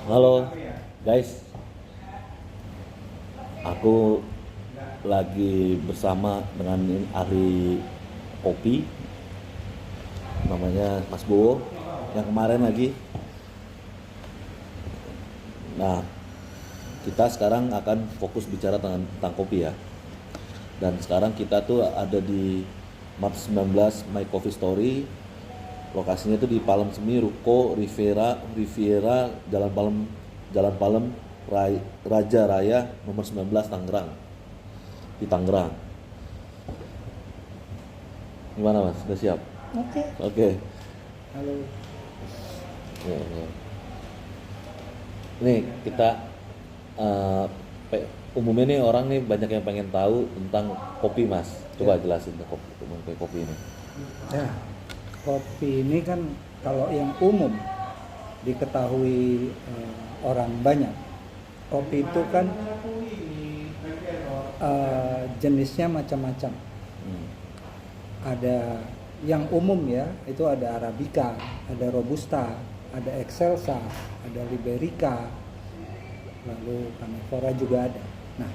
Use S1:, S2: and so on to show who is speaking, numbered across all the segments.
S1: Halo guys, aku lagi bersama dengan ahli kopi, namanya Mas Bowo, yang kemarin lagi. Nah, kita sekarang akan fokus bicara tentang kopi ya. Dan sekarang kita tuh ada di Mart 19 My Coffee Story. Lokasinya itu di Palem Semi, Ruko Riviera Jalan Palem Raja Raya nomor 19 Tangerang. Di Tangerang. Gimana Mas? Sudah siap?
S2: Oke.
S1: Oke.
S2: Halo.
S1: Ya, ya. Nih kita umumnya nih orang nih banyak yang pengen tahu tentang kopi Mas. Coba jelasin tentang kopi ini.
S2: Ya, kopi ini kan kalau yang umum diketahui orang banyak, kopi itu kan jenisnya macam-macam. Ada yang umum ya, itu ada Arabica, ada Robusta, ada Excelsa, ada Liberica, lalu Canefora juga ada. Nah,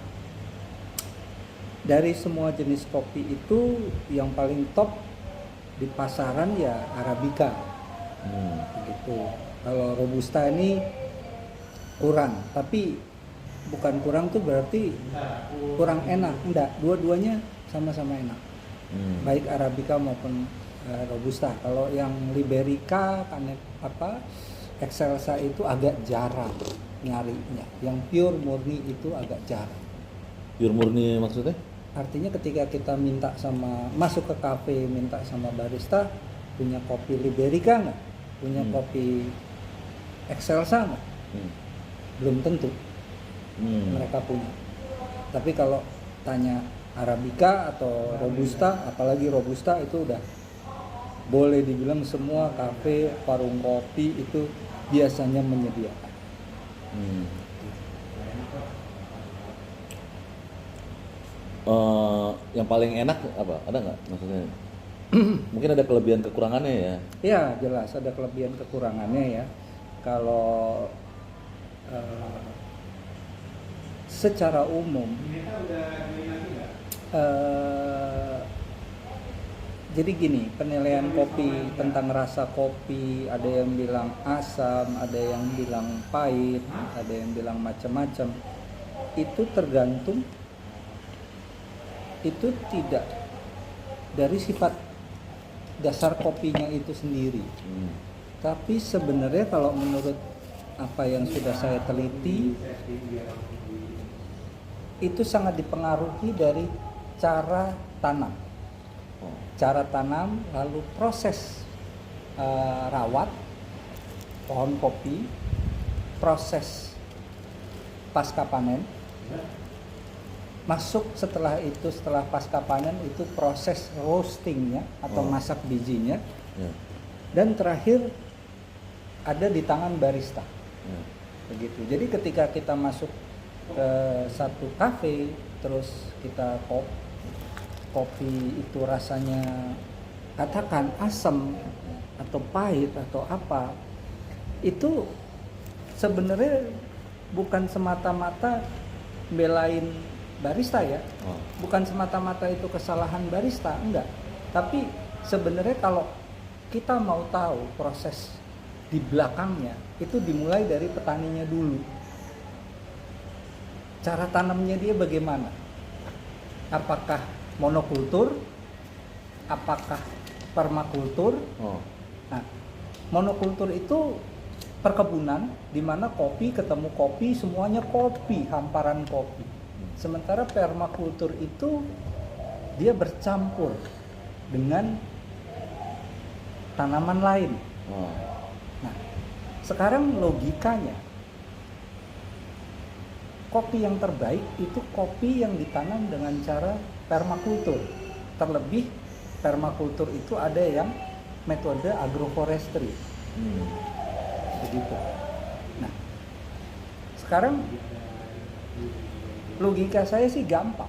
S2: dari semua jenis kopi itu yang paling top di pasaran ya Arabica. Begitu. Kalau Robusta ini kurang, tapi bukan kurang tuh berarti kurang enak. Enggak, dua-duanya sama-sama enak. Baik Arabica maupun Robusta. Kalau yang Liberica, Excelsa itu agak jarang nyarinya. Yang pure murni itu agak jarang.
S1: Pure murni maksudnya?
S2: Artinya ketika kita masuk ke kafe minta sama barista, punya kopi Liberica nggak? Punya kopi Excelsa nggak? Belum tentu mereka punya. Tapi kalau tanya Arabica atau Robusta, apalagi Robusta, itu udah boleh dibilang semua kafe, warung kopi itu biasanya menyediakan.
S1: Yang paling enak apa? Ada nggak maksudnya? Mungkin ada kelebihan kekurangannya ya?
S2: Ya jelas ada kelebihan kekurangannya ya. Kalau secara umum jadi gini, penilaian kopi tentang rasa kopi, ada yang bilang asam, ada yang bilang pahit, ada yang bilang macam-macam. Itu tergantung, itu tidak dari sifat dasar kopinya itu sendiri. Tapi sebenarnya kalau menurut apa yang sudah saya teliti, itu sangat dipengaruhi dari cara tanam. Cara tanam, lalu proses rawat pohon kopi, proses pasca panen, masuk setelah pasca panen itu proses roastingnya atau masak bijinya, dan terakhir ada di tangan barista. Begitu. Jadi ketika kita masuk ke satu kafe, terus kita kopi itu rasanya katakan asam atau pahit atau apa, itu sebenarnya bukan semata-mata belain barista ya, bukan semata-mata itu kesalahan barista, enggak. Tapi sebenarnya kalau kita mau tahu proses di belakangnya, itu dimulai dari petaninya dulu. Cara tanamnya dia bagaimana? Apakah monokultur? Apakah permakultur? Nah, monokultur itu perkebunan di mana kopi ketemu kopi, semuanya kopi, hamparan kopi. Sementara permakultur itu dia bercampur dengan tanaman lain. Nah, sekarang logikanya, kopi yang terbaik itu kopi yang ditanam dengan cara permakultur. Terlebih permakultur itu ada yang metode agroforestry. Begitu. Nah, sekarang logika saya sih gampang.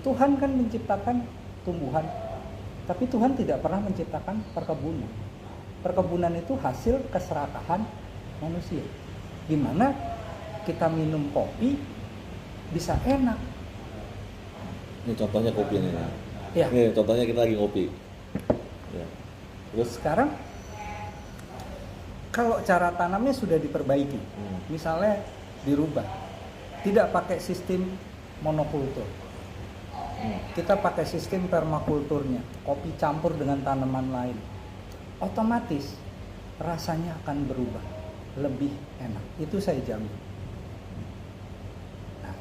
S2: Tuhan kan menciptakan tumbuhan, tapi Tuhan tidak pernah menciptakan perkebunan. Perkebunan itu hasil keserakahan manusia. Gimana kita minum kopi bisa enak?
S1: Ini contohnya kopi ini. Nah.
S2: Ya.
S1: Ini contohnya kita lagi ngopi. Ya. Terus
S2: Sekarang kalau cara tanamnya sudah diperbaiki, misalnya dirubah, tidak pakai sistem monokultur, kita pakai sistem permakulturnya, kopi campur dengan tanaman lain, otomatis rasanya akan berubah, lebih enak. Itu saya jamin. Nah,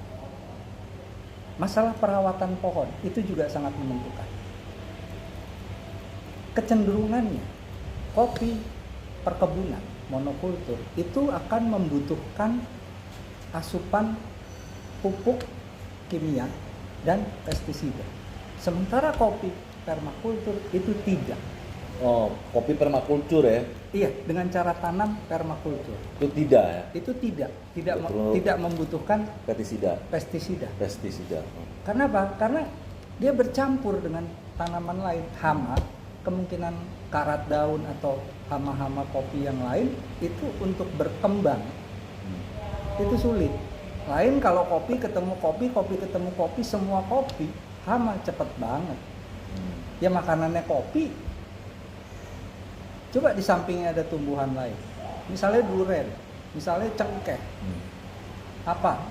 S2: masalah perawatan pohon itu juga sangat menentukan. Kecenderungannya kopi perkebunan monokultur itu akan membutuhkan asupan pupuk kimia dan pestisida. Sementara kopi permakultur itu tidak.
S1: oh, kopi permakultur ya.
S2: Iya, dengan cara tanam permakultur.
S1: Itu tidak ya.
S2: Itu tidak
S1: Perlu
S2: tidak membutuhkan
S1: pestisida.
S2: pestisida.
S1: Oh.
S2: Karena apa? Karena dia bercampur dengan tanaman lain, hama, kemungkinan karat daun atau hama-hama kopi yang lain itu untuk berkembang itu sulit. Lain kalau kopi ketemu kopi, kopi ketemu kopi, semua kopi, hama cepet banget. Ya makanannya kopi. Coba di sampingnya ada tumbuhan lain. Misalnya duren, misalnya cengkeh. Apa?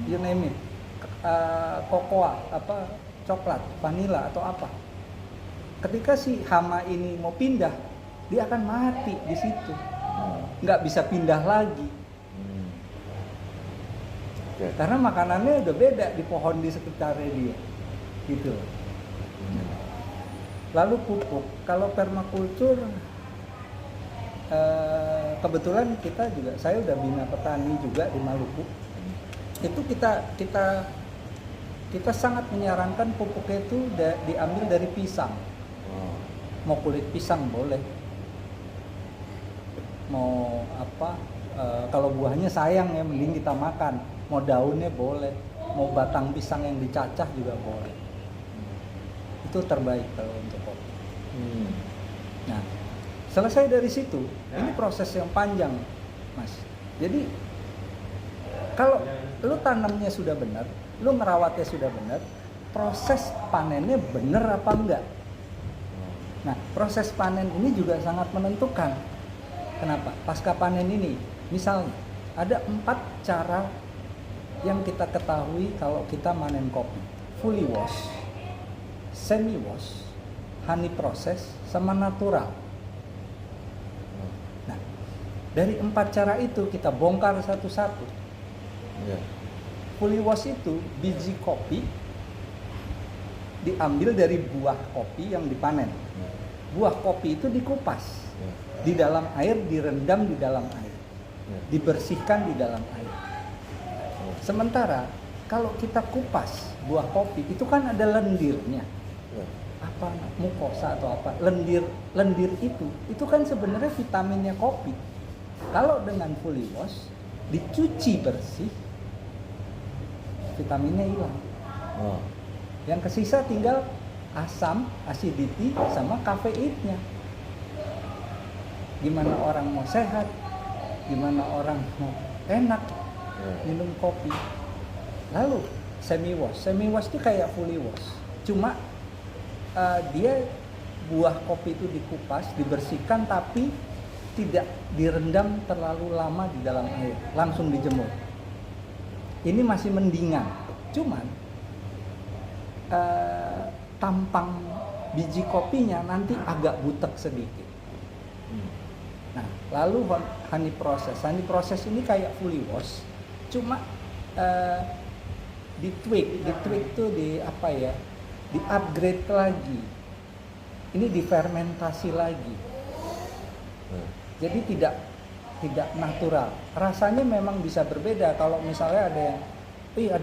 S2: You name it. Kokoa, apa? Coklat, vanila atau apa. Ketika si hama ini mau pindah, dia akan mati di situ. Nggak bisa pindah lagi.
S1: Okay.
S2: Karena makanannya udah beda di pohon di sekitarnya dia. Gitu. Lalu pupuk. Kalau permakultur kebetulan kita juga, saya udah bina petani juga di Maluku. Itu kita sangat menyarankan pupuknya itu diambil dari pisang. Mau kulit pisang boleh, mau apa, kalau buahnya sayang ya mending kita makan, mau daunnya boleh, mau batang pisang yang dicacah juga boleh. Itu terbaik kalau untuk kopi. Nah, selesai dari situ, ini proses yang panjang, Mas. Jadi kalau lu tanamnya sudah benar, lu merawatnya sudah benar, proses panennya benar apa enggak? Nah, proses panen ini juga sangat menentukan. Kenapa? Pasca panen ini, misalnya ada 4 cara yang kita ketahui kalau kita manen kopi. Fully wash, semi wash, honey process, sama natural. Nah, dari 4 cara itu kita bongkar satu-satu. Fully wash itu biji kopi diambil dari buah kopi yang dipanen. Buah kopi itu dikupas di dalam air, direndam di dalam air, dibersihkan di dalam air. Sementara kalau kita kupas buah kopi itu kan ada lendirnya, apa mukosa atau apa, lendir itu kan sebenarnya vitaminnya kopi. Kalau dengan fully wash dicuci bersih, vitaminnya hilang. Yang kesisa tinggal asam, acidity, sama kafeinnya. Gimana orang mau sehat, gimana orang mau enak minum kopi. Lalu semi wash itu kayak fully wash, cuma dia buah kopi itu dikupas, dibersihkan, tapi tidak direndam terlalu lama di dalam air, langsung dijemur. Ini masih mendingan, cuman tampang biji kopinya nanti agak butek sedikit. Nah, lalu honey process ini kayak fully wash, cuma di tweak tuh di apa ya, di upgrade lagi. Ini difermentasi lagi. Jadi tidak natural. Rasanya memang bisa berbeda. Kalau misalnya ada yang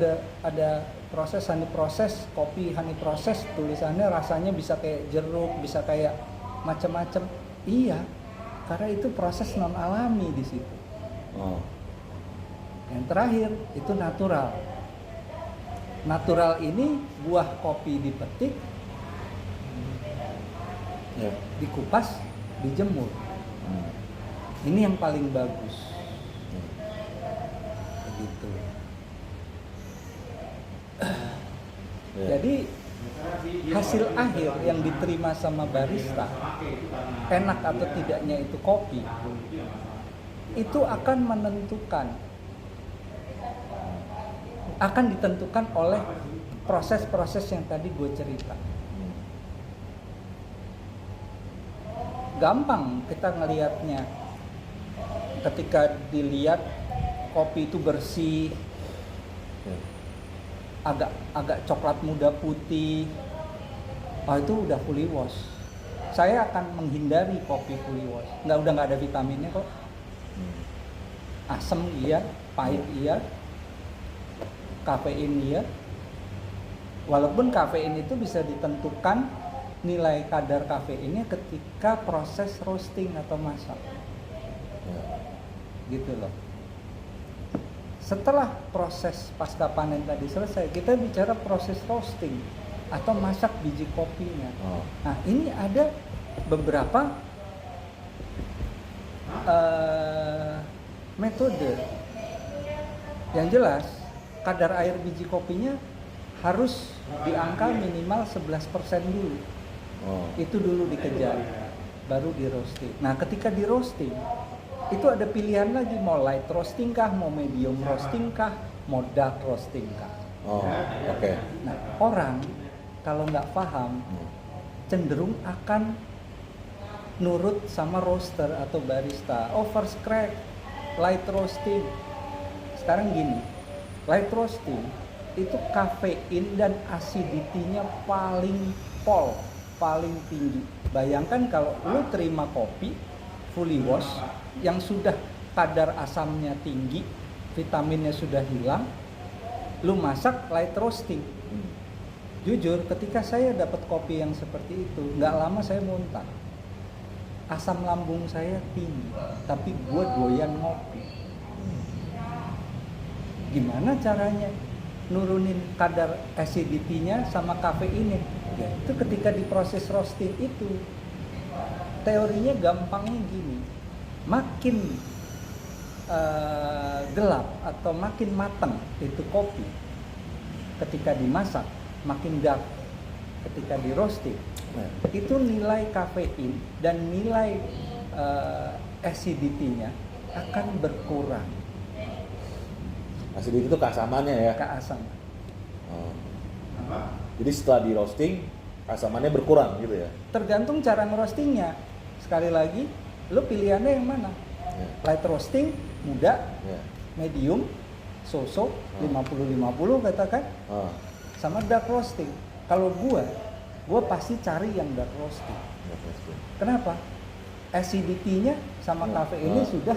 S2: ada proses honey process, kopi honey process, tulisannya rasanya bisa kayak jeruk, bisa kayak macam-macam. Iya, karena itu proses non alami di situ. Yang terakhir itu natural. Natural ini buah kopi dipetik, dikupas, dijemur. Ini yang paling bagus. gitu.
S1: Ya.
S2: Jadi hasil akhir yang diterima sama barista, enak atau tidaknya itu kopi, itu akan ditentukan oleh proses-proses yang tadi gue cerita. Gampang kita ngelihatnya ketika dilihat kopi itu bersih, agak coklat muda putih, itu udah fully wash. Saya akan menghindari kopi fully wash. Udah nggak ada vitaminnya kok. Asam iya, pahit iya, kafein iya. Walaupun kafein itu bisa ditentukan nilai kadar kafeinnya ketika proses roasting atau masak. Gitu loh. Setelah proses pasca panen tadi selesai, kita bicara proses roasting atau masak biji kopinya. Nah, ini ada beberapa metode. Yang jelas, kadar air biji kopinya harus di angka minimal 11% dulu. Itu dulu dikejar, baru di roasting. Nah, ketika di roasting, itu ada pilihan lagi, mau light roasting kah, mau medium roasting kah, mau dark roasting kah.
S1: Oke.
S2: Nah, orang kalau nggak paham, cenderung akan nurut sama roaster atau barista. First crack, light roasting. Sekarang gini, light roasting itu kafein dan acidity-nya paling tinggi. Bayangkan kalau lu terima kopi fully wash yang sudah kadar asamnya tinggi, vitaminnya sudah hilang, lu masak light roasting. Jujur, ketika saya dapat kopi yang seperti itu, nggak lama saya muntah. Asam lambung saya tinggi, tapi gue doyan ngopi. Gimana caranya nurunin kadar acidity-nya sama kafeinnya? Ya, itu ketika diproses roasting itu, teorinya gampangnya gini, makin gelap atau makin matang itu kopi ketika dimasak, makin dark ketika di roasting. Itu nilai kafein dan nilai acidity-nya akan berkurang.
S1: Acidity itu keasamannya ya?
S2: Keasaman.
S1: Jadi setelah di roasting, keasamannya berkurang gitu ya?
S2: Tergantung cara ngerostingnya. Sekali lagi, lo pilihannya yang mana? Light roasting, muda, medium, so-so, 50-50 katakan, sama dark roasting. Kalau gue pasti cari yang dark roasting. Kenapa? Acidity-nya sama kafeinnya sudah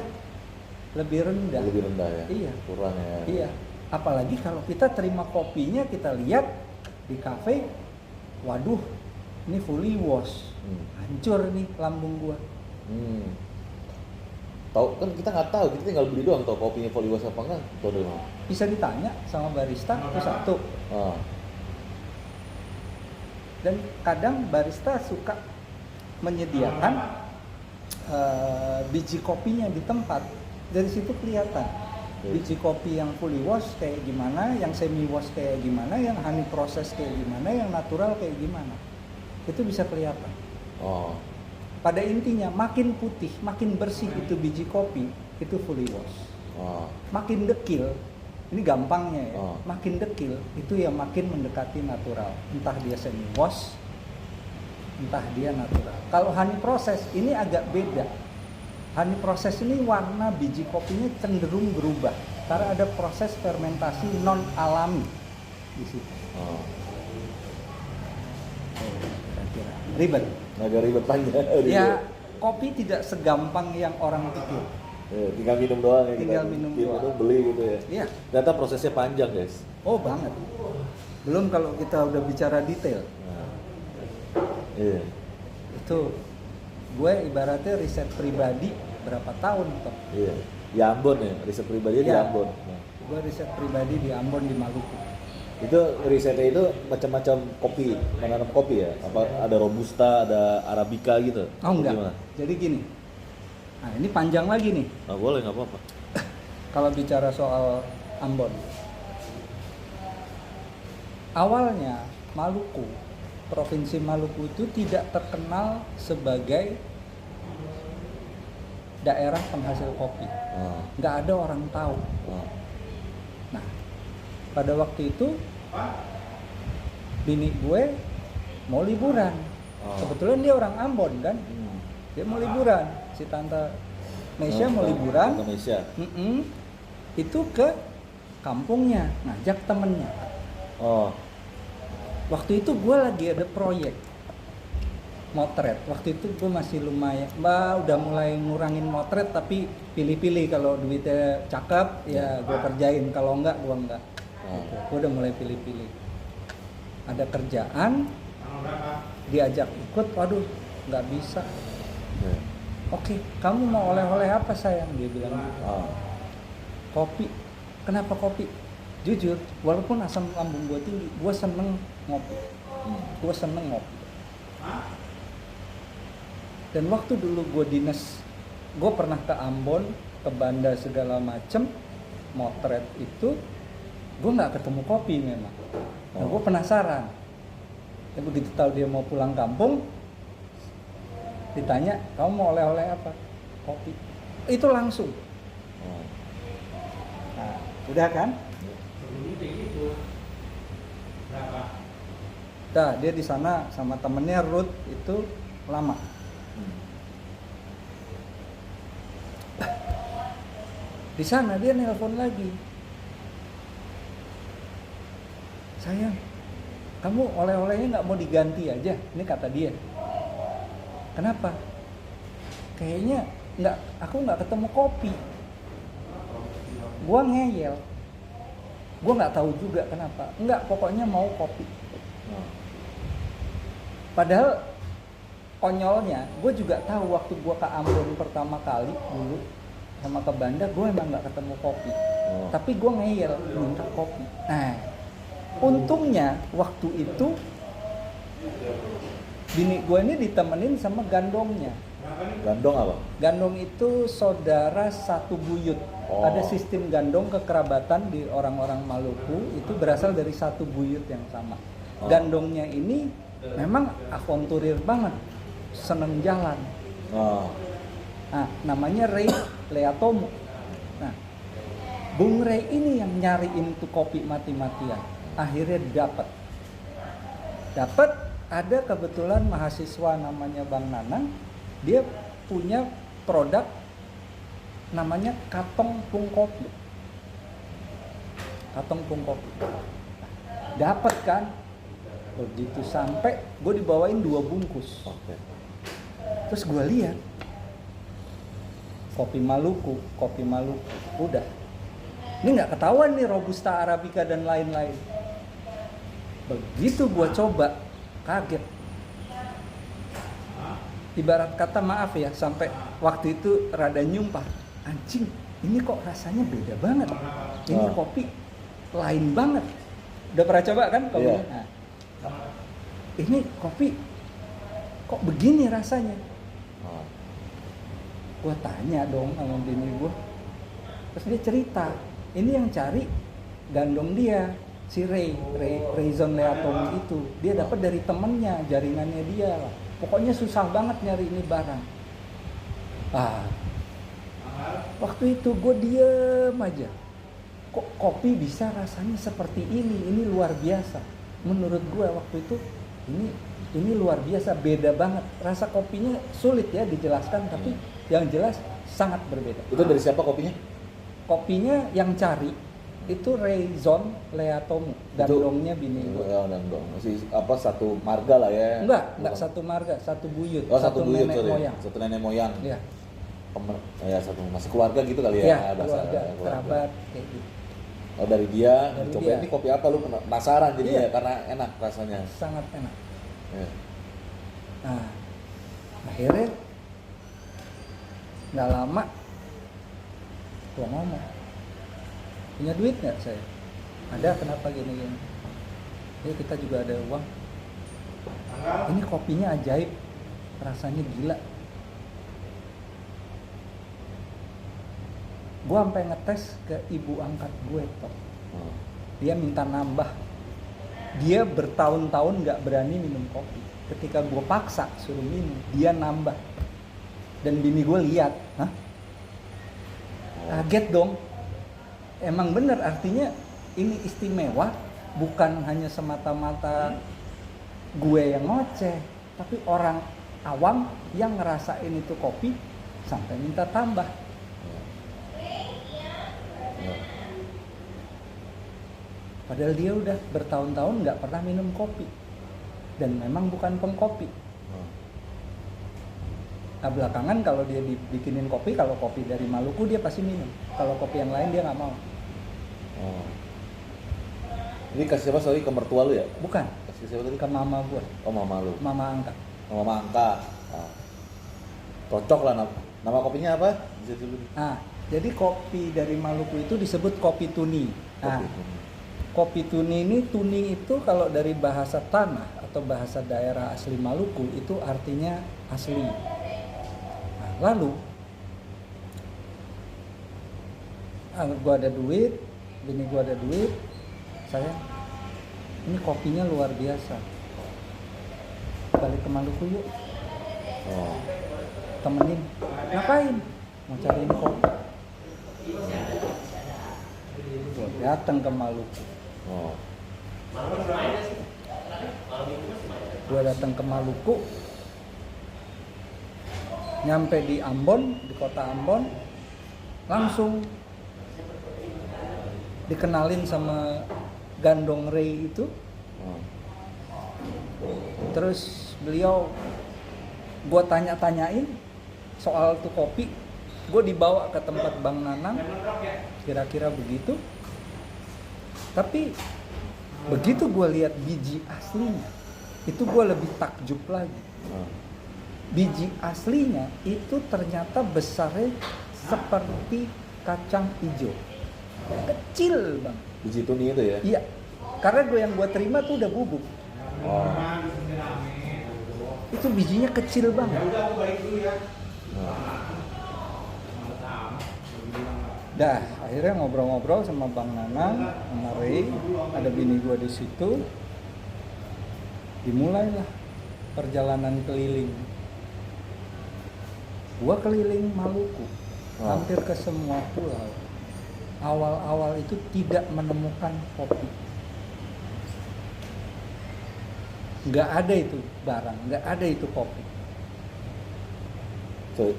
S2: lebih rendah.
S1: Lebih rendah ya?
S2: Iya.
S1: Kurang ya?
S2: Iya. Apalagi kalau kita terima kopinya, kita lihat di kafe, waduh, ini fully wash, hancur nih lambung gua.
S1: Tahu kan kita nggak tahu, kita tinggal beli doang, tahu kopinya fully wash apa enggak? Tahu dari mana?
S2: Bisa ditanya sama barista, itu satu. Dan kadang barista suka menyediakan biji kopinya di tempat. Dari situ kelihatan biji kopi yang fully wash kayak gimana, yang semi wash kayak gimana, yang honey process kayak gimana, yang natural kayak gimana. Itu bisa kelihatan. Pada intinya makin putih, makin bersih itu biji kopi, itu fully wash. Makin dekil, ini gampangnya ya, makin dekil itu ya makin mendekati natural. Entah dia semi wash, entah dia natural. Kalau honey process ini agak beda. Honey process ini warna biji kopinya cenderung berubah karena ada proses fermentasi non alami di situ. Ribet.
S1: Agak ribet panjang.
S2: Ya, kopi tidak segampang yang orang pikir.
S1: Tinggal minum doang ya.
S2: Tinggal minum doang.
S1: Beli gitu ya.
S2: Iya.
S1: Ternyata prosesnya panjang guys.
S2: Oh banget. Belum kalau kita udah bicara detail.
S1: Iya.
S2: Itu gue ibaratnya riset pribadi berapa tahun toh.
S1: Iya. Di Ambon ya, riset pribadi di Ambon.
S2: Gue riset pribadi di Ambon, di Maluku.
S1: Itu risetnya itu macam-macam kopi, menanam kopi ya? Apa ada robusta, ada arabica gitu?
S2: Oh enggak.
S1: Gimana?
S2: Jadi gini. Nah, ini panjang lagi nih.
S1: Boleh, nggak apa-apa.
S2: Kalau bicara soal Ambon. Awalnya Maluku, Provinsi Maluku itu tidak terkenal sebagai daerah penghasil kopi. Nggak ada orang tahu. Nah, pada waktu itu bini gue mau liburan. Kebetulan dia orang Ambon kan. Dia mau liburan. Si Tante Mesya mau liburan.
S1: Tante Mesya.
S2: Itu ke kampungnya, ngajak temennya. Waktu itu gue lagi ada proyek motret. Waktu itu gue masih lumayan, udah mulai ngurangin motret, tapi pilih-pilih. Kalau duitnya cakep ya gue kerjain, kalau enggak gue enggak. Gitu. Gue udah mulai pilih-pilih. Ada kerjaan, diajak ikut, waduh nggak bisa. Oke, kamu mau oleh-oleh apa sayang? Dia bilang gitu. Kopi. Kenapa kopi? Jujur, walaupun asam lambung gue tinggi, gue seneng ngopi. Gue seneng ngopi. Dan waktu dulu gue dinas, gue pernah ke Ambon, ke Banda segala macem, motret itu, gue nggak ketemu kopi memang. Nah, gue penasaran. Dan begitu tahu dia mau pulang kampung, ditanya, kamu mau oleh-oleh apa? Kopi. Itu langsung. Nah, udah kan? Nah, dia di sana sama temennya Ruth itu lama. Di sana dia nelpon lagi. Sayang, kamu oleh-olehnya nggak mau diganti aja? Ini kata dia. Kenapa? Kayaknya aku nggak ketemu kopi. Gua ngeyel. Gua nggak tahu juga kenapa. Enggak, pokoknya mau kopi. Padahal konyolnya, gue juga tahu waktu gue ke Ambon pertama kali dulu sama ke Banda, gue emang nggak ketemu kopi. Tapi gue ngeyel minta kopi. Nah, untungnya waktu itu bini gue ini ditemenin sama gandongnya.
S1: Gandong apa?
S2: Gandong itu saudara satu buyut. Ada sistem gandong kekerabatan di orang-orang Maluku itu berasal dari satu buyut yang sama. Gandongnya ini memang avanturir banget, seneng jalan. Nah, namanya Ray Leatomo. Nah, Bung Ray ini yang nyariin tuh kopi mati-matian. Akhirnya dapat ada kebetulan mahasiswa namanya Bang Nanang, dia punya produk namanya Katong Pung Kopi. Katong Pung Kopi. Dapat kan? Begitu sampai gue dibawain 2 bungkus. Terus gue lihat kopi Maluku, udah. Ini nggak ketahuan nih Robusta Arabica dan lain-lain. Begitu gue coba, kaget. Ibarat kata maaf ya, sampai waktu itu rada nyumpah. Anjing, ini kok rasanya beda banget. Ini kopi lain banget. Udah pernah coba kan kopi?
S1: Yeah.
S2: Nah, ini kopi kok begini rasanya? Gue tanya dong sama bini gue. Terus dia cerita, ini yang cari gandong dia, si Rayzon Leatomo itu. Dia dapat dari temennya, jaringannya dia lah. Pokoknya susah banget nyari ini barang. Waktu itu gue diem aja. Kok kopi bisa rasanya seperti ini? Ini luar biasa. Menurut gue waktu itu ini luar biasa, beda banget. Rasa kopinya sulit ya dijelaskan, tapi yang jelas sangat berbeda.
S1: Itu dari siapa kopinya?
S2: Kopinya yang cari itu Rayzon Leatomo, gandongnya bini gue.
S1: Gandong. Masih apa satu marga lah ya?
S2: Enggak satu marga, satu buyut.
S1: Satu buyut,
S2: nenek moyang.
S1: Satu nenek moyang.
S2: Iya.
S1: Ya satu masih keluarga gitu kali ya?
S2: Iya, keluarga, kerabat kayak gitu.
S1: Oh, dari dia, coba
S2: dia.
S1: ini kopi apa, lu penasaran jadi ya karena enak rasanya.
S2: Sangat enak.
S1: Ya.
S2: Nah, akhirnya nggak lama gua ngomong, punya duit nggak saya? Ada, kenapa gini? Ya kita juga ada uang. Ini kopinya ajaib, rasanya gila. Gue sampai ngetes ke ibu angkat gue toh. Dia minta nambah. Dia bertahun-tahun nggak berani minum kopi. Ketika gue paksa suruh minum, dia nambah. Dan bini gue lihat, hah? Kaget dong. Emang bener, artinya ini istimewa, bukan hanya semata-mata gue yang ngoceh, tapi orang awam yang ngerasain itu kopi sampai minta tambah. Padahal dia udah bertahun-tahun nggak pernah minum kopi dan memang bukan pengkopi. Nah belakangan kalau dia dibikinin kopi, kalau kopi dari Maluku dia pasti minum. Kalau kopi yang lain dia nggak mau.
S1: Ini kasih siapa, sorry, ke mertua lu ya?
S2: Bukan.
S1: Kasih siapa tadi?
S2: Ke mama gue.
S1: Oh, mama lu.
S2: Mama angkat.
S1: Oh, mama angkat. Cocok lah nama kopinya apa? Bisa dulu.
S2: Jadi kopi dari Maluku itu disebut kopi tuni. Kopi tuni ini, tuni itu kalau dari bahasa tanah atau bahasa daerah asli Maluku itu artinya asli. Nah, lalu gua ada duit, bini gua ada duit, saya ini kopinya luar biasa. Balik ke Maluku yuk. Temenin. Ngapain? Mau cariin kopi. Gua datang ke Maluku. Gue datang ke Maluku, nyampe di Ambon, di kota Ambon, langsung dikenalin sama Gandong Ray itu. Terus beliau, gue tanya-tanyain soal tuh kopi, gue dibawa ke tempat Bang Nanang, kira-kira begitu. Tapi begitu gue lihat biji aslinya, itu gue lebih takjub lagi. Biji aslinya itu ternyata besarnya seperti kacang hijau, kecil bang.
S1: Biji tuni itu ya?
S2: Iya, karena yang gue terima tuh udah bubuk. Itu bijinya kecil banget. Dah, akhirnya ngobrol-ngobrol sama Bang Nanang, sama Ray, ada bini gua di situ. Dimulailah perjalanan keliling. Gua keliling Maluku, hampir ke semua pulau. Awal-awal itu tidak menemukan kopi. Nggak ada itu barang, nggak ada itu kopi.
S1: Sorry,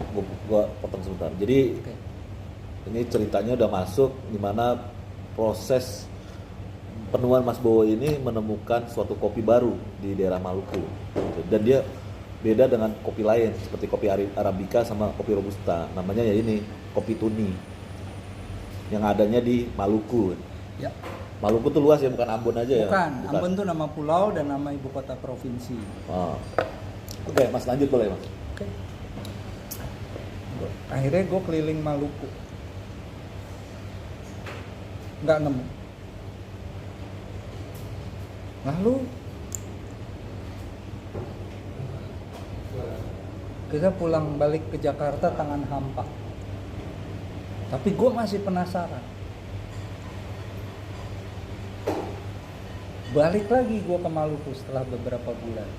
S1: gua potong sebentar. Jadi ini ceritanya udah masuk di mana proses penemuan Mas Bowo ini menemukan suatu kopi baru di daerah Maluku. Dan dia beda dengan kopi lain seperti kopi Arabica sama kopi Robusta. Namanya ya ini, kopi tuni. Yang adanya di Maluku.
S2: Ya.
S1: Maluku tuh luas ya, bukan Ambon aja ya?
S2: Bukan. Ambon tuh nama pulau dan nama ibu kota provinsi.
S1: Oke, Mas lanjut boleh Mas.
S2: Oke. Akhirnya gue keliling Maluku. Nggak nemu. Lalu kita pulang balik ke Jakarta tangan hampa. Tapi gue masih penasaran. Balik lagi gue ke Maluku setelah beberapa bulan.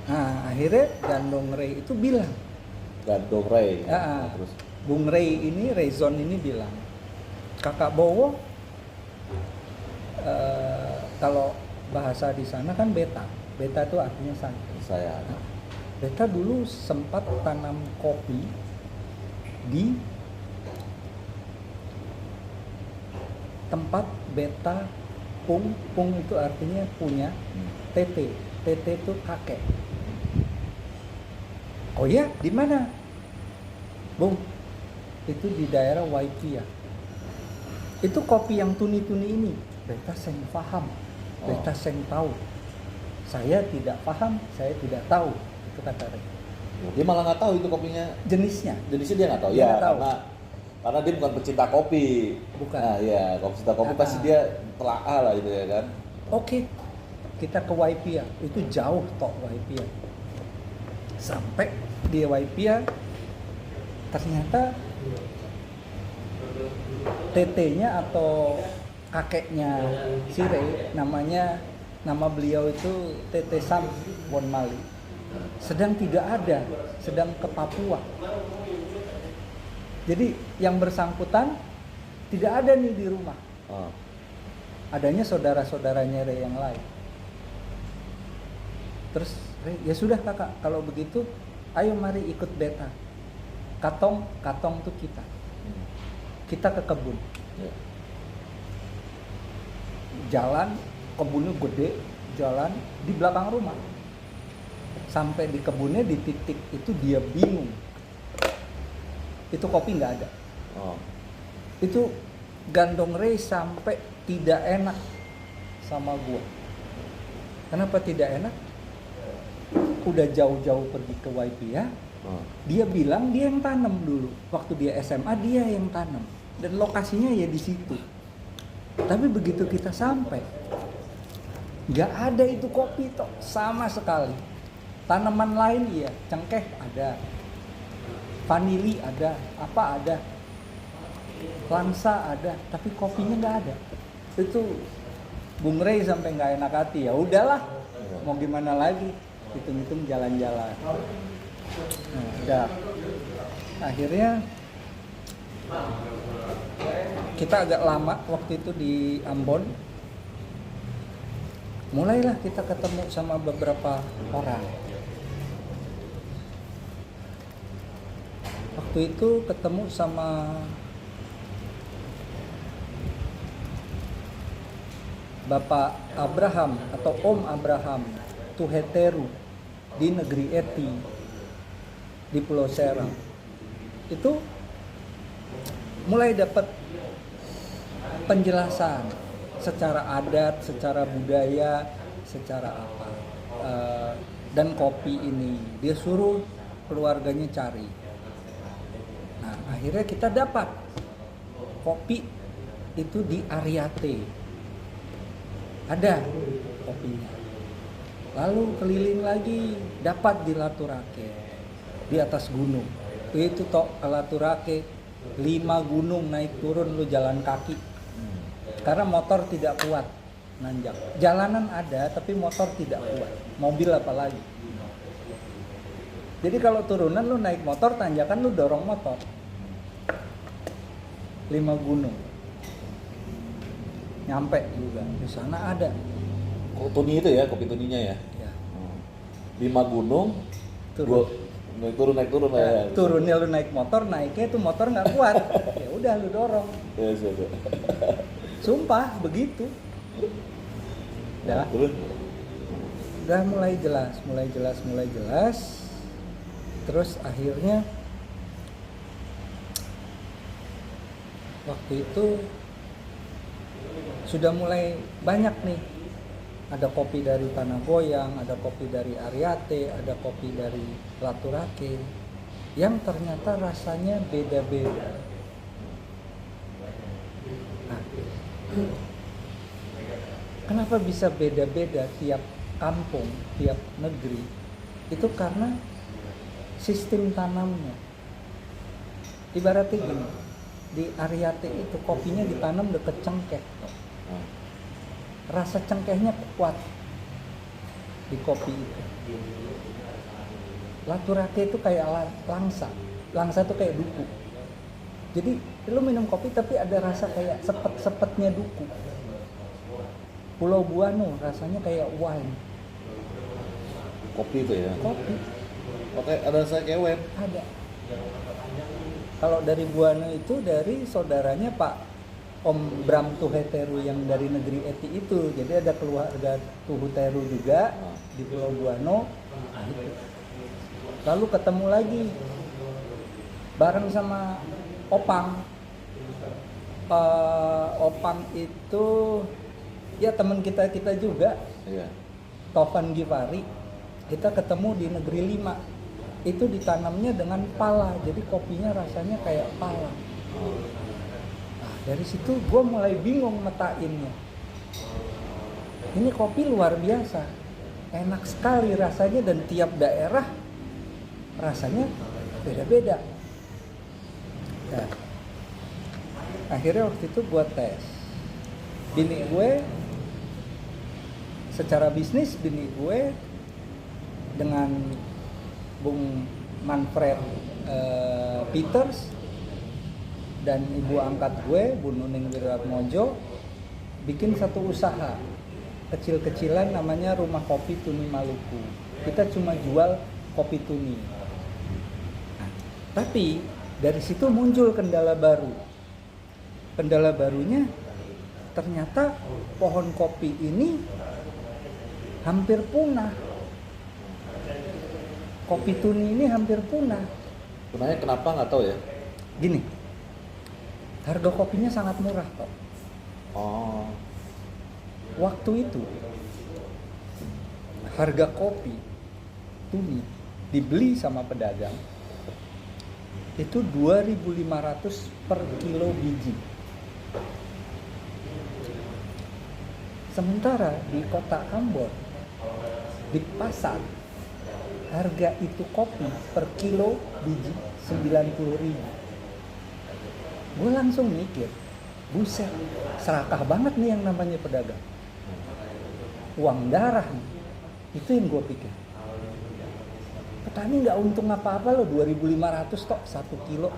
S2: Nah akhirnya Gandong Ray itu bilang.
S1: Gandong Ray.
S2: Terus Bung Ray ini, Rayzon ini bilang, Kakak Bowo, kalau bahasa di sana kan beta itu artinya saya. Nah, beta dulu sempat tanam kopi di tempat beta pung itu artinya punya, tete itu kakek. Oh ya, di mana? Bung, itu di daerah Waipia. Itu kopi yang tuni-tuni ini, beta seng paham, beta seng tahu. Saya tidak paham, saya tidak tahu. Itu kata Ray.
S1: Dia malah nggak tahu itu kopinya.
S2: Jenisnya
S1: Dia nggak tahu.
S2: Dia
S1: Ya,
S2: nggak tahu.
S1: Karena dia bukan pecinta kopi.
S2: Bukan.
S1: Nah, ya, kalau pecinta kopi pasti dia telaah lah gitu ya kan.
S2: Oke, kita ke Waipia. Itu jauh tok Waipia. Sampai di Waipia, ternyata TT-nya atau kakeknya si Ray, nama beliau itu TT Sam Bon Mali, sedang tidak ada, sedang ke Papua. Jadi yang bersangkutan tidak ada nih di rumah. Adanya saudara-saudaranya Ray yang lain. Terus Ray, ya sudah kakak, kalau begitu ayo mari ikut beta. Katong tuh kita ke kebun. Jalan, kebunnya gede, jalan di belakang rumah. Sampai di kebunnya, di titik itu dia bingung. Itu kopi nggak ada. Itu gandong Ray sampai tidak enak sama gua. Kenapa tidak enak? Udah jauh-jauh pergi ke YPA. Dia bilang dia yang tanam dulu. Waktu dia SMA dia yang tanam. Dan lokasinya ya di situ. Tapi begitu kita sampai, nggak ada itu kopi toh sama sekali. Tanaman lain iya, cengkeh ada, vanili ada, apa ada, langsa ada, tapi kopinya nggak ada. Itu Bung Ray sampai nggak enak hati, ya udahlah, mau gimana lagi, hitung-hitung jalan-jalan. Nah, udah, akhirnya kita agak lama waktu itu di Ambon. Mulailah kita ketemu sama beberapa orang. Waktu itu ketemu sama Bapak Abraham atau Om Abraham Tuheteru di negeri Eti di Pulau Serang. Itu mulai dapat penjelasan secara adat, secara budaya, secara apa. Dan kopi ini dia suruh keluarganya cari. Nah, akhirnya kita dapat kopi itu di Ariate. Ada kopinya. Lalu keliling lagi dapat di Laturake, di atas gunung. Itu tok ke Laturake 5 gunung naik turun lu jalan kaki. Karena motor tidak kuat nanjak. Jalanan ada tapi motor tidak kuat. Mobil apalagi. Jadi kalau turunan lu naik motor, tanjakan lu dorong motor. 5 gunung. Nyampe juga. Di sana ada.
S1: Tuni itu ya, kopi tuninya ya.
S2: Ya.
S1: 5 gunung.
S2: Turun.
S1: Naik turun lah ya.
S2: Turunnya lu naik motor, naiknya itu motor nggak kuat. Ya udah lu dorong.
S1: Ya.
S2: Sumpah begitu. Udah mulai jelas. Terus akhirnya waktu itu sudah mulai banyak nih. Ada kopi dari Tanah Goyang, ada kopi dari Ariate, ada kopi dari Laturake yang ternyata rasanya beda-beda. Nah, kenapa bisa beda-beda tiap kampung, tiap negeri? Itu karena sistem tanamnya. Ibaratnya gini, di Ariate itu kopinya ditanam dekat cengkeh. Rasa cengkehnya kuat di kopi itu. Laturake itu kayak langsa. Langsa itu kayak duku. Jadi lu minum kopi tapi ada rasa kayak sepet-sepetnya duku. Pulau Buano rasanya kayak wine.
S1: Kopi itu ya.
S2: Kopi.
S1: Oke, ada rasa kayak wine.
S2: Ada. Kalau dari Buano itu dari saudaranya Pak Om Bram Tuheteru yang dari negeri Eti itu. Jadi ada keluarga Tuheteru juga di Pulau Buano. Nah, itu. Lalu ketemu lagi bareng sama Opang. Opang itu ya teman kita juga.
S1: Iya.
S2: Tovan Givari. Kita ketemu di negeri 5. Itu ditanamnya dengan pala. Jadi kopinya rasanya kayak pala. Dari situ gue mulai bingung metainnya. Ini kopi luar biasa, enak sekali rasanya dan tiap daerah rasanya beda-beda. Nah, Akhirnya waktu itu gue tes. Bini gue secara bisnis, bini gue dengan Bung Manfred Peters dan ibu angkat gue, Bu Nuning Wiratmojo, bikin satu usaha kecil-kecilan namanya Rumah Kopi Tuni Maluku. Kita cuma jual kopi tuni. Nah, tapi dari situ muncul kendala baru. Kendala barunya ternyata pohon kopi ini hampir punah. Kopi tuni ini hampir punah.
S1: Punahnya kenapa nggak tahu ya?
S2: Gini, harga kopinya sangat murah kok.
S1: Oh.
S2: Waktu itu harga kopi tuni dibeli sama pedagang itu 2.500 per kilo biji. Sementara di kota Ambon, di pasar, harga itu kopi per kilo biji 90.000. Gue langsung mikir, buset, serakah banget nih yang namanya pedagang. Uang darah nih. Itu yang gue pikir. Petani nggak untung apa-apa loh, 2.500 tok 1 kilo.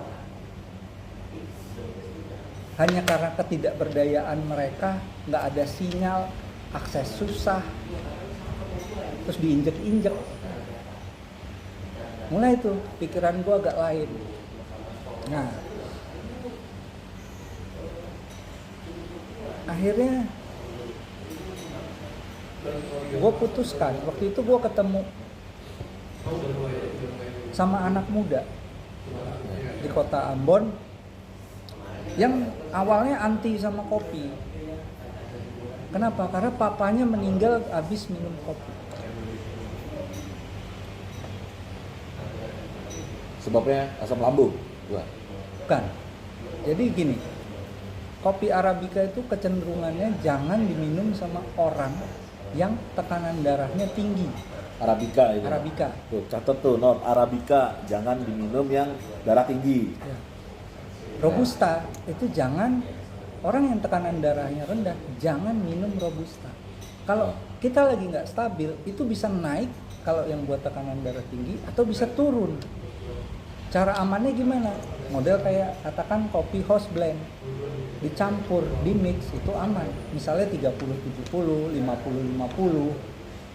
S2: Hanya karena ketidakberdayaan mereka, nggak ada sinyal, akses susah, terus diinjek-injek. Mulai tuh pikiran gue agak lain. Nah, akhirnya gue putuskan, waktu itu gue ketemu sama anak muda di kota Ambon yang awalnya anti sama kopi. Kenapa? Karena papanya meninggal habis minum kopi.
S1: Sebabnya asam lambung?
S2: Bukan. Jadi gini, kopi Arabica itu kecenderungannya jangan diminum sama orang yang tekanan darahnya tinggi.
S1: Arabica itu.
S2: Arabica.
S1: Tuh, catat tuh, not Arabica, jangan diminum yang darah tinggi.
S2: Ya. Robusta itu jangan, orang yang tekanan darahnya rendah jangan minum Robusta. Kalau kita lagi nggak stabil, itu bisa naik kalau yang buat tekanan darah tinggi atau bisa turun. Cara amannya gimana? Model kayak katakan kopi house blend, dicampur, di mix itu aman. Misalnya 30-70, 50-50,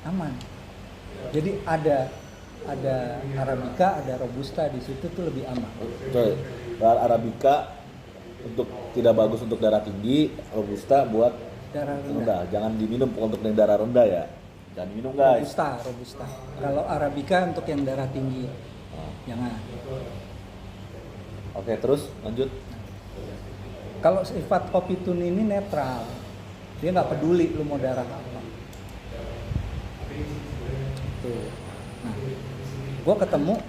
S2: aman. Jadi ada Arabica, ada Robusta di situ tuh lebih aman.
S1: Betul. Arabica untuk tidak bagus untuk darah tinggi, Robusta buat
S2: Darah rendah.
S1: rendah. Jangan diminum untuk yang darah rendah ya. Jangan minum guys.
S2: Robusta. Kalau Arabica untuk yang darah tinggi. Jangan.
S1: Oke, terus lanjut.
S2: Kalau sifat kopi tuni ini netral, dia nggak peduli lu mau darah apa. Tuh. Nah, gue ketemu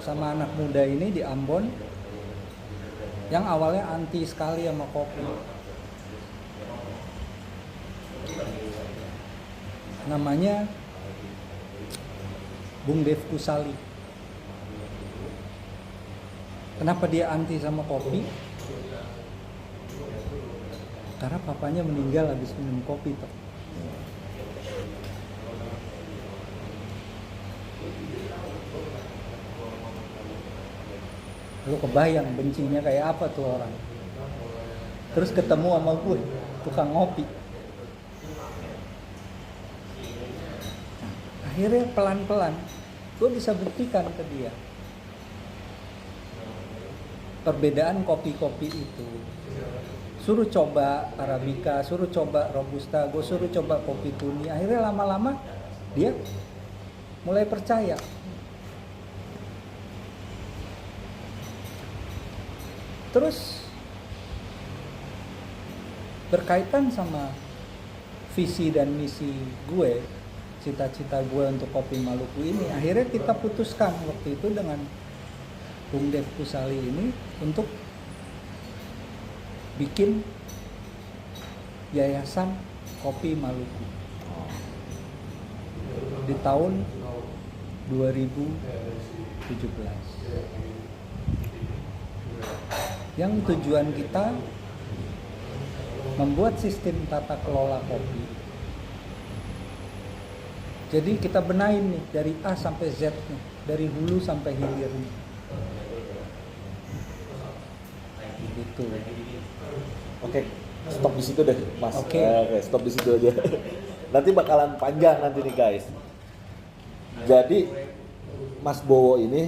S2: sama anak muda ini di Ambon yang awalnya anti sekali sama kopi. Namanya Bung Dev Kusali. Kenapa dia anti sama kopi? Karena papanya meninggal habis minum kopi tuh. Lu kebayang bencinya kayak apa tuh orang. Terus ketemu sama gue, tukang ngopi. Nah, akhirnya pelan-pelan gue bisa buktikan ke dia perbedaan kopi-kopi itu. Suruh coba Arabica, suruh coba Robusta, gue suruh coba kopi tuni. Akhirnya lama-lama dia mulai percaya. Terus berkaitan sama visi dan misi gue, cita-cita gue untuk kopi Maluku ini, akhirnya kita putuskan waktu itu dengan Bung Dev Kusali ini untuk bikin Yayasan Kopi Maluku di tahun 2017. Yang tujuan kita membuat sistem tata kelola kopi. Jadi kita benahin nih dari A sampai Z nih, dari hulu sampai hilir nih. Gitu.
S1: Oke, stop di situ deh, Mas.
S2: Oke.
S1: Oke, stop di situ aja. Nanti bakalan panjang nanti nih, guys. Jadi Mas Bowo ini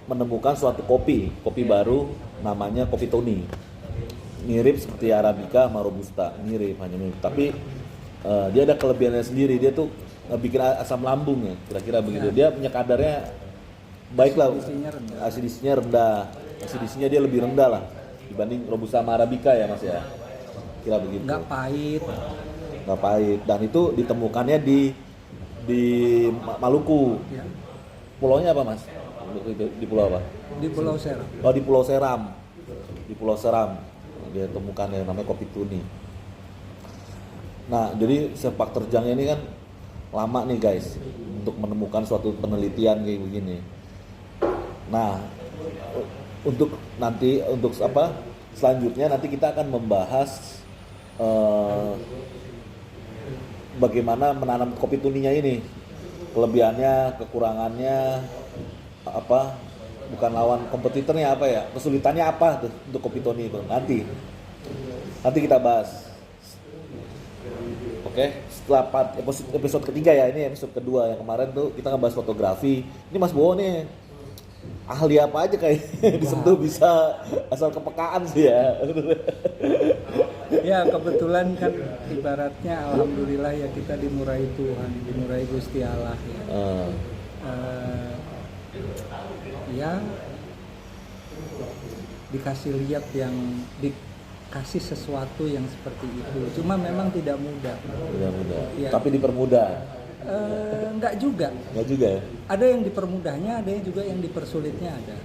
S1: menemukan suatu kopi baru namanya kopi Tony. Mirip seperti Arabica sama Robusta, hanya mirip. Tapi dia ada kelebihannya sendiri, dia tuh bikin asam lambung ya, kira-kira begitu. Dia punya kadarnya baik lah, asidisinya rendah, asidisinya dia lebih rendah lah dibanding Robusta sama Arabica ya Mas ya, kira begitu.
S2: Nggak pahit,
S1: dan itu ditemukannya di Maluku.
S2: ya.
S1: Pulaunya apa Mas? Di pulau apa?
S2: Di Pulau Seram.
S1: Oh, di Pulau Seram. Di Pulau Seram dia temukan yang namanya kopi Tuni. Nah, jadi sepak terjangnya ini kan lama nih guys untuk menemukan suatu penelitian kayak begini. Nah, untuk selanjutnya nanti kita akan membahas bagaimana menanam kopi Tuninya ini, kelebihannya, kekurangannya, bukan lawan kompetitornya apa ya, kesulitannya apa tuh untuk kopi Tuni itu nanti kita bahas. Oke, setelah episode ketiga ya, ini episode kedua. Yang kemarin tuh kita ngebahas fotografi. Ini Mas Bowo nih ahli apa aja kayak disentuh bisa, asal kepekaan sih ya.
S2: Ya kebetulan kan ibaratnya alhamdulillah ya kita dimurahi Tuhan, dimurahi Gusti Allah ya. Ya dikasih lihat dikasih sesuatu yang seperti itu. Cuma memang tidak mudah.
S1: Tidak mudah.
S2: Ya.
S1: Tapi dipermudah.
S2: Enggak juga.
S1: Enggak juga ya.
S2: Ada yang dipermudahnya, ada yang juga yang dipersulitnya ada.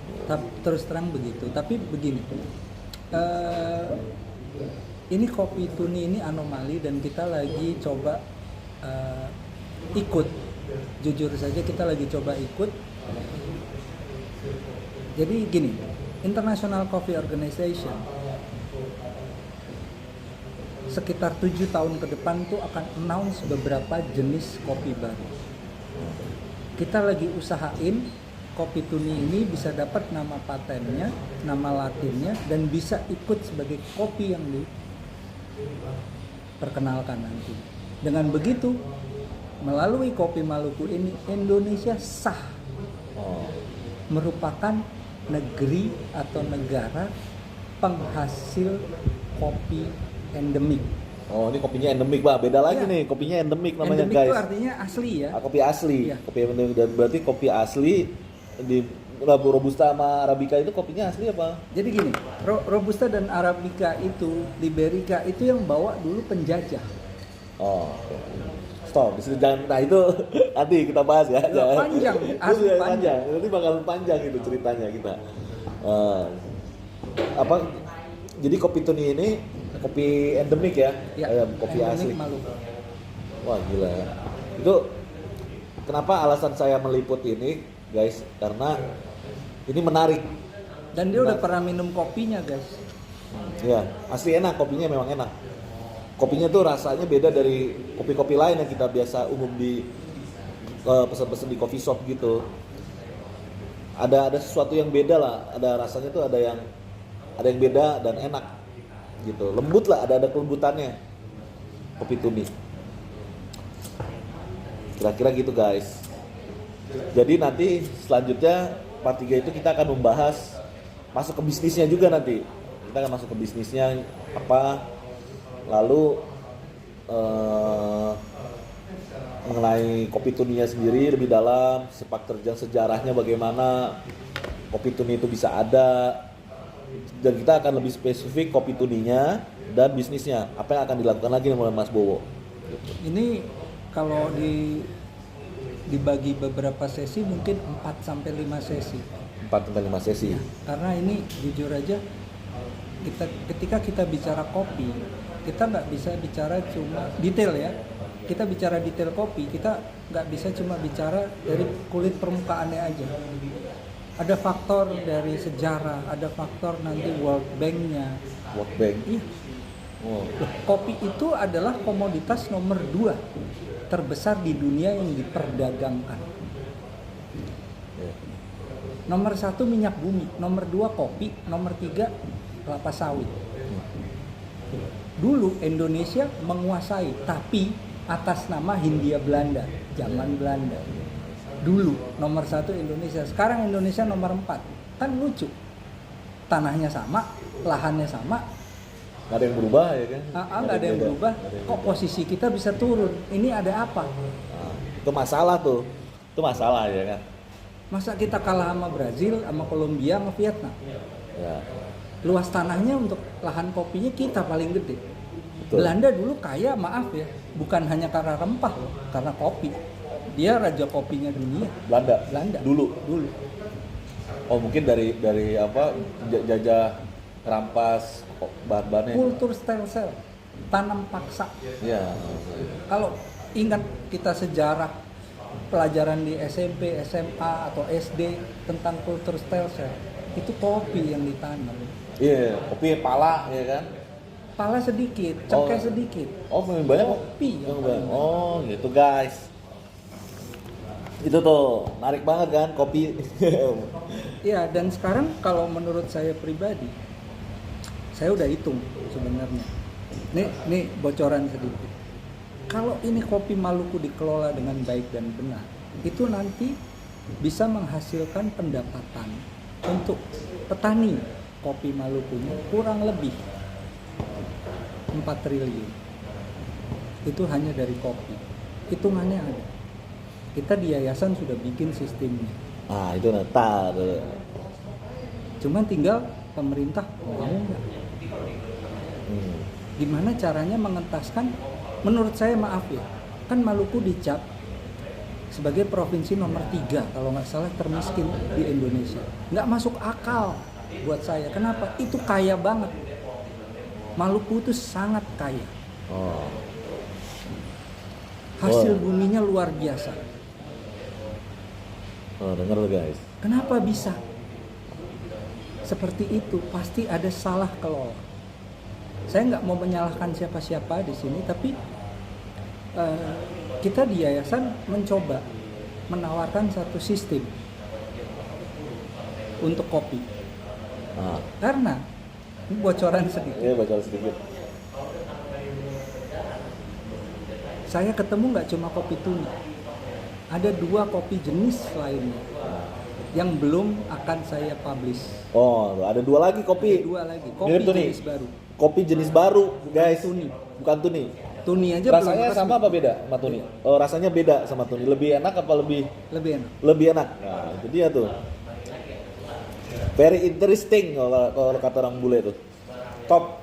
S2: Terus terang begitu. Tapi begini. Ini kopi Tuni ini anomali dan kita lagi coba ikut. Jujur saja kita lagi coba ikut. Jadi gini, International Coffee Organization sekitar 7 tahun ke depan tuh akan announce beberapa jenis kopi baru. Kita lagi usahain kopi Tuni ini bisa dapat nama patennya, nama latinnya, dan bisa ikut sebagai kopi yang diperkenalkan nanti. Dengan begitu, melalui kopi Maluku ini Indonesia sah merupakan negeri atau negara penghasil kopi endemik.
S1: Oh, ini kopinya endemik, Pak. Beda lagi
S2: Ya.
S1: nih, kopinya endemik namanya,
S2: Endemik
S1: guys.
S2: itu artinya asli ya.
S1: Kopi asli.
S2: Ya.
S1: Kopi endemik, dan berarti kopi asli di Robusta sama Arabica itu kopinya asli apa?
S2: Jadi gini, Robusta dan Arabica itu, Liberica itu yang bawa dulu penjajah.
S1: Oh, stop. Nah itu nanti kita bahas ya.
S2: Panjang, asli panjang.
S1: Nanti bakal panjang itu ceritanya kita. Jadi kopi Tuni ini kopi endemik ya, kopi
S2: endemik
S1: asli.
S2: Maluku.
S1: Wah gila ya. Itu kenapa alasan saya meliput ini, guys? Karena ini menarik.
S2: Dan dia udah pernah minum kopinya, guys.
S1: Ya, asli enak, kopinya memang enak. Kopinya tuh rasanya beda dari kopi-kopi lain yang kita biasa umum di pesan-pesan di coffee shop gitu. Ada sesuatu yang beda lah, ada rasanya tuh ada yang beda dan enak gitu. Lembut lah, ada kelembutannya kopi Tuni. Kira-kira gitu, guys. Jadi nanti selanjutnya part 3 itu kita akan membahas masuk ke bisnisnya juga nanti. Kita akan masuk ke bisnisnya apa, lalu mengenai kopi Tuninya sendiri lebih dalam, sepak terjang sejarahnya bagaimana kopi Tuni itu bisa ada, dan kita akan lebih spesifik kopi Tuninya dan bisnisnya apa yang akan dilakukan lagi oleh Mas Bowo.
S2: Ini kalau dibagi beberapa sesi mungkin 4 sampai 5 sesi.
S1: 4 sampai 5 sesi.
S2: Karena ini jujur aja ketika kita bicara kopi, kita nggak bisa bicara cuma detail ya. Kita bicara detail kopi, kita nggak bisa cuma bicara dari kulit permukaannya aja. Ada faktor dari sejarah, ada faktor nanti World Bank-nya.
S1: World Bank.
S2: Iya.
S1: Oh.
S2: Loh, kopi itu adalah komoditas nomor 2 terbesar di dunia yang diperdagangkan.
S1: Ya.
S2: Nomor 1 minyak bumi, nomor 2 kopi, nomor 3 kelapa sawit. Dulu Indonesia menguasai, tapi atas nama Hindia Belanda, zaman Belanda. Dulu nomor 1 Indonesia, sekarang Indonesia nomor 4. Kan lucu. Tanahnya sama, lahannya sama,
S1: Nggak ada yang berubah ya kan?
S2: nggak ada yang berubah. Kok posisi kita bisa turun? Ini ada apa?
S1: Nah, itu masalah tuh. Itu masalah ya kan?
S2: Masa kita kalah sama Brazil, sama Kolombia, sama Vietnam?
S1: Ya.
S2: Luas tanahnya untuk lahan kopinya kita paling gede.
S1: Betul.
S2: Belanda dulu kaya, maaf ya, bukan hanya karena rempah loh, karena kopi. Dia raja kopinya dunia.
S1: Belanda. Dulu. Oh mungkin dari apa jajah rampas bahan-bahannya.
S2: Kultur stelsel, tanam paksa.
S1: Iya.
S2: Kalau ingat kita sejarah pelajaran di SMP, SMA atau SD tentang kultur stelsel, itu kopi yang ditanam.
S1: Iya, kopi pala ya kan?
S2: Pala sedikit, cengkeh sedikit.
S1: Oh, lebih banyak
S2: Kopi yang paling banyak.
S1: Oh, gitu guys. Itu tuh, menarik banget kan kopi.
S2: Ya, dan sekarang kalau menurut saya pribadi, saya udah hitung sebenarnya. Nih bocoran sedikit. Kalau ini kopi Maluku dikelola dengan baik dan benar, itu nanti bisa menghasilkan pendapatan untuk petani kopi Malukunya kurang lebih 4 triliun. Itu hanya dari kopi. Hitungannya ada. Kita di yayasan sudah bikin sistemnya.
S1: Ah, itu ntar.
S2: Cuman tinggal pemerintah mau nggak? Gimana caranya mengentaskan? Menurut saya maaf ya, kan Maluku dicap sebagai provinsi nomor 3 kalau nggak salah termiskin di Indonesia. Nggak masuk akal buat saya. Kenapa? Itu kaya banget. Maluku itu sangat kaya.
S1: Oh.
S2: Hasil buminya luar biasa.
S1: Oh, denger lo guys.
S2: Kenapa bisa seperti itu? Pasti ada salah kelola. Saya nggak mau menyalahkan siapa-siapa di sini, tapi kita di yayasan mencoba menawarkan satu sistem untuk kopi. Karena ini bocoran sedikit.
S1: Iya, bocoran sedikit.
S2: Saya ketemu nggak cuma kopi tuni, ada 2 kopi jenis lainnya yang belum akan saya publish.
S1: Oh, ada 2 lagi kopi.
S2: Ada 2 lagi kopi
S1: Mirip tuni.
S2: jenis baru.
S1: Kopi jenis baru, guys.
S2: Tuni.
S1: Bukan tuni.
S2: Tuni aja
S1: Rasanya
S2: belum
S1: sama
S2: resmi.
S1: apa beda sama tuni? Oh, rasanya beda sama tuni. Lebih enak apa lebih
S2: Lebih enak.
S1: lebih enak? Nah, itu dia tuh. Very interesting kalau kata orang bule tuh. Top.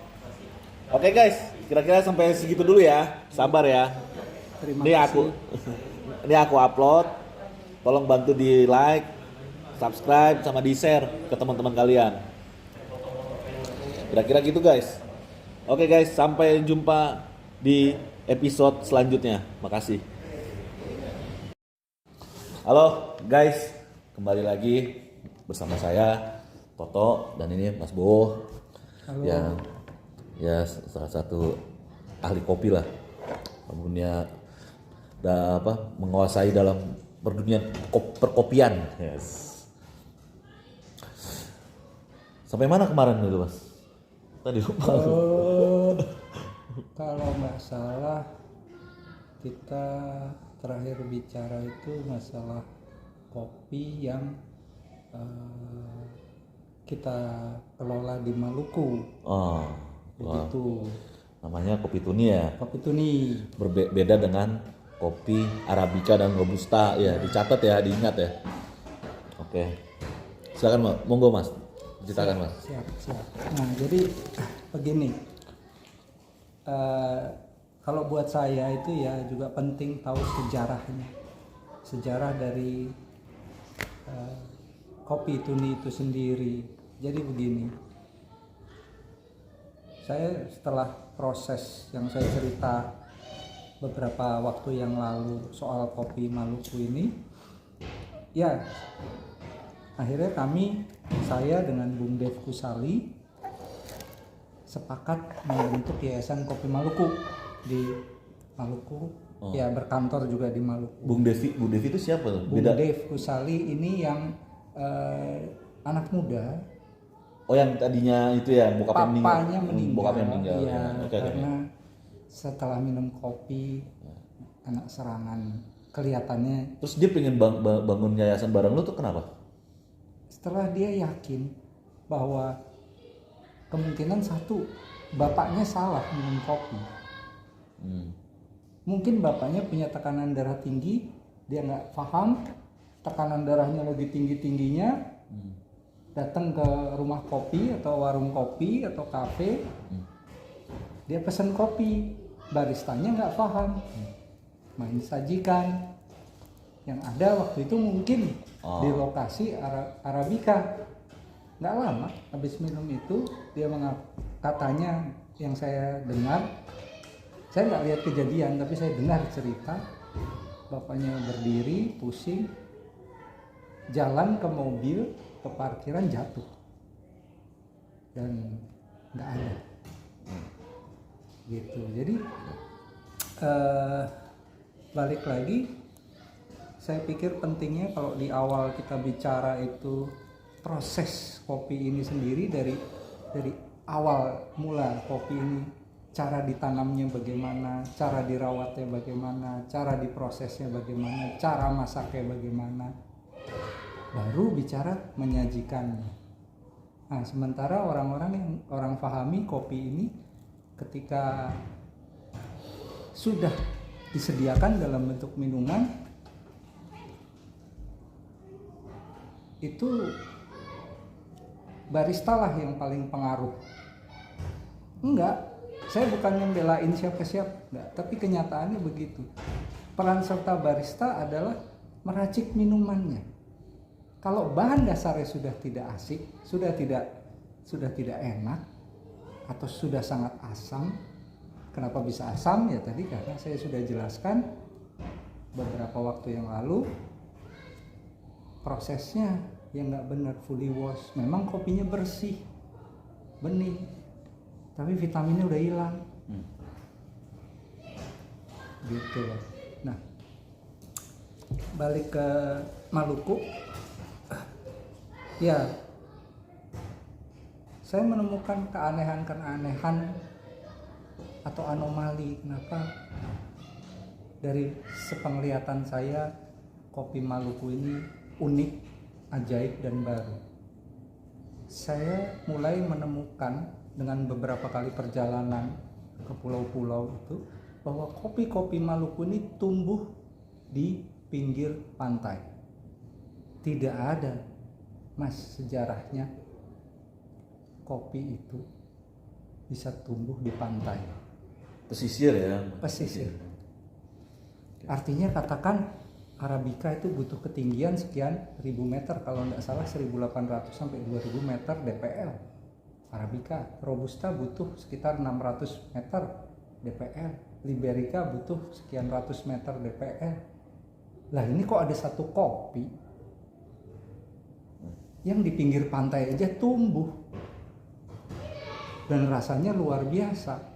S1: Oke guys, kira-kira sampai segitu dulu ya. Sabar ya.
S2: Terima
S1: Ini
S2: kasih.
S1: ini aku upload. Tolong bantu di like, subscribe, sama di share ke teman-teman kalian. Kira-kira gitu guys. Oke guys, sampai jumpa di episode selanjutnya. Makasih. Halo guys, kembali lagi bersama saya Toto dan ini Mas Bowo.
S2: Halo.
S1: Yang ya salah satu ahli kopi lah. Kemudian menguasai dalam perdunia perkopian. Yes. Sampai mana kemarin itu Mas? Tadi lupa.
S2: Kalau nggak salah kita terakhir bicara itu masalah kopi yang kita kelola di Maluku.
S1: Oh,
S2: Begitu.
S1: namanya kopi tuni ya.
S2: Kopi tuni.
S1: Berbeda dengan kopi Arabica dan Robusta ya. Dicatat ya, diingat ya. Oke. Silakan monggo Mas. Ceritakan Mas.
S2: Siap. Nah, jadi begini. Kalau buat saya itu ya juga penting tahu sejarahnya. Sejarah dari kopi tuni itu sendiri. Jadi begini. Saya setelah proses yang saya cerita beberapa waktu yang lalu soal kopi Maluku ini, ya akhirnya saya dengan Bung Dev Kusali sepakat membentuk Yayasan Kopi Maluku di Maluku. Ya, berkantor juga di Maluku.
S1: Bung Devi itu siapa?
S2: Bung Dev Kusali ini yang anak muda.
S1: Oh, yang tadinya itu ya,
S2: bapaknya meninggal.
S1: Ya.
S2: Karena setelah minum kopi kena serangan, kelihatannya.
S1: Terus dia pengen bangun yayasan bareng lu tuh kenapa?
S2: Setelah dia yakin bahwa kemungkinan satu, bapaknya salah minum kopi. Mungkin bapaknya punya tekanan darah tinggi, dia nggak paham, tekanan darahnya lagi tinggi-tingginya, datang ke rumah kopi atau warung kopi atau kafe, dia pesan kopi, baristanya nggak paham, main sajikan. Yang ada waktu itu mungkin di lokasi Arabica. Nggak lama habis minum itu dia katanya, yang saya dengar, saya nggak lihat kejadian tapi saya dengar cerita, bapaknya berdiri pusing, jalan ke mobil ke parkiran, jatuh dan nggak ada gitu. Jadi balik lagi, saya pikir pentingnya kalau di awal kita bicara itu proses kopi ini sendiri, dari awal mula kopi ini, cara ditanamnya bagaimana, cara dirawatnya bagaimana, cara diprosesnya bagaimana, cara masaknya bagaimana, baru bicara menyajikannya. Nah, sementara orang-orang yang orang pahami kopi ini ketika sudah disediakan dalam bentuk minuman, itu barista lah yang paling pengaruh. Enggak, saya bukan membelain siapa-siapa, enggak, tapi kenyataannya begitu. Peran serta barista adalah meracik minumannya. Kalau bahan dasarnya sudah tidak asik, sudah tidak enak, atau sudah sangat asam. Kenapa bisa asam? Ya tadi karena saya sudah jelaskan beberapa waktu yang lalu, prosesnya yang nggak benar, fully wash. Memang kopinya bersih, bening, tapi vitaminnya udah hilang. Gitu loh. Nah, balik ke Maluku, ya saya menemukan keanehan atau anomali. Kenapa? Dari sepenglihatan saya, kopi Maluku ini unik, ajaib, dan baru. Saya mulai menemukan dengan beberapa kali perjalanan ke pulau-pulau itu, bahwa kopi-kopi Maluku ini tumbuh di pinggir pantai. Tidak ada, Mas, sejarahnya kopi itu bisa tumbuh di pantai.
S1: Pesisir ya?
S2: Pesisir. Artinya katakan Arabica itu butuh ketinggian sekian ribu meter, kalau tidak salah 1.800 sampai 2.000 meter DPL. Arabica, Robusta butuh sekitar 600 meter DPL, Liberica butuh sekian ratus meter DPL. Lah ini kok ada satu kopi yang di pinggir pantai aja tumbuh dan rasanya luar biasa.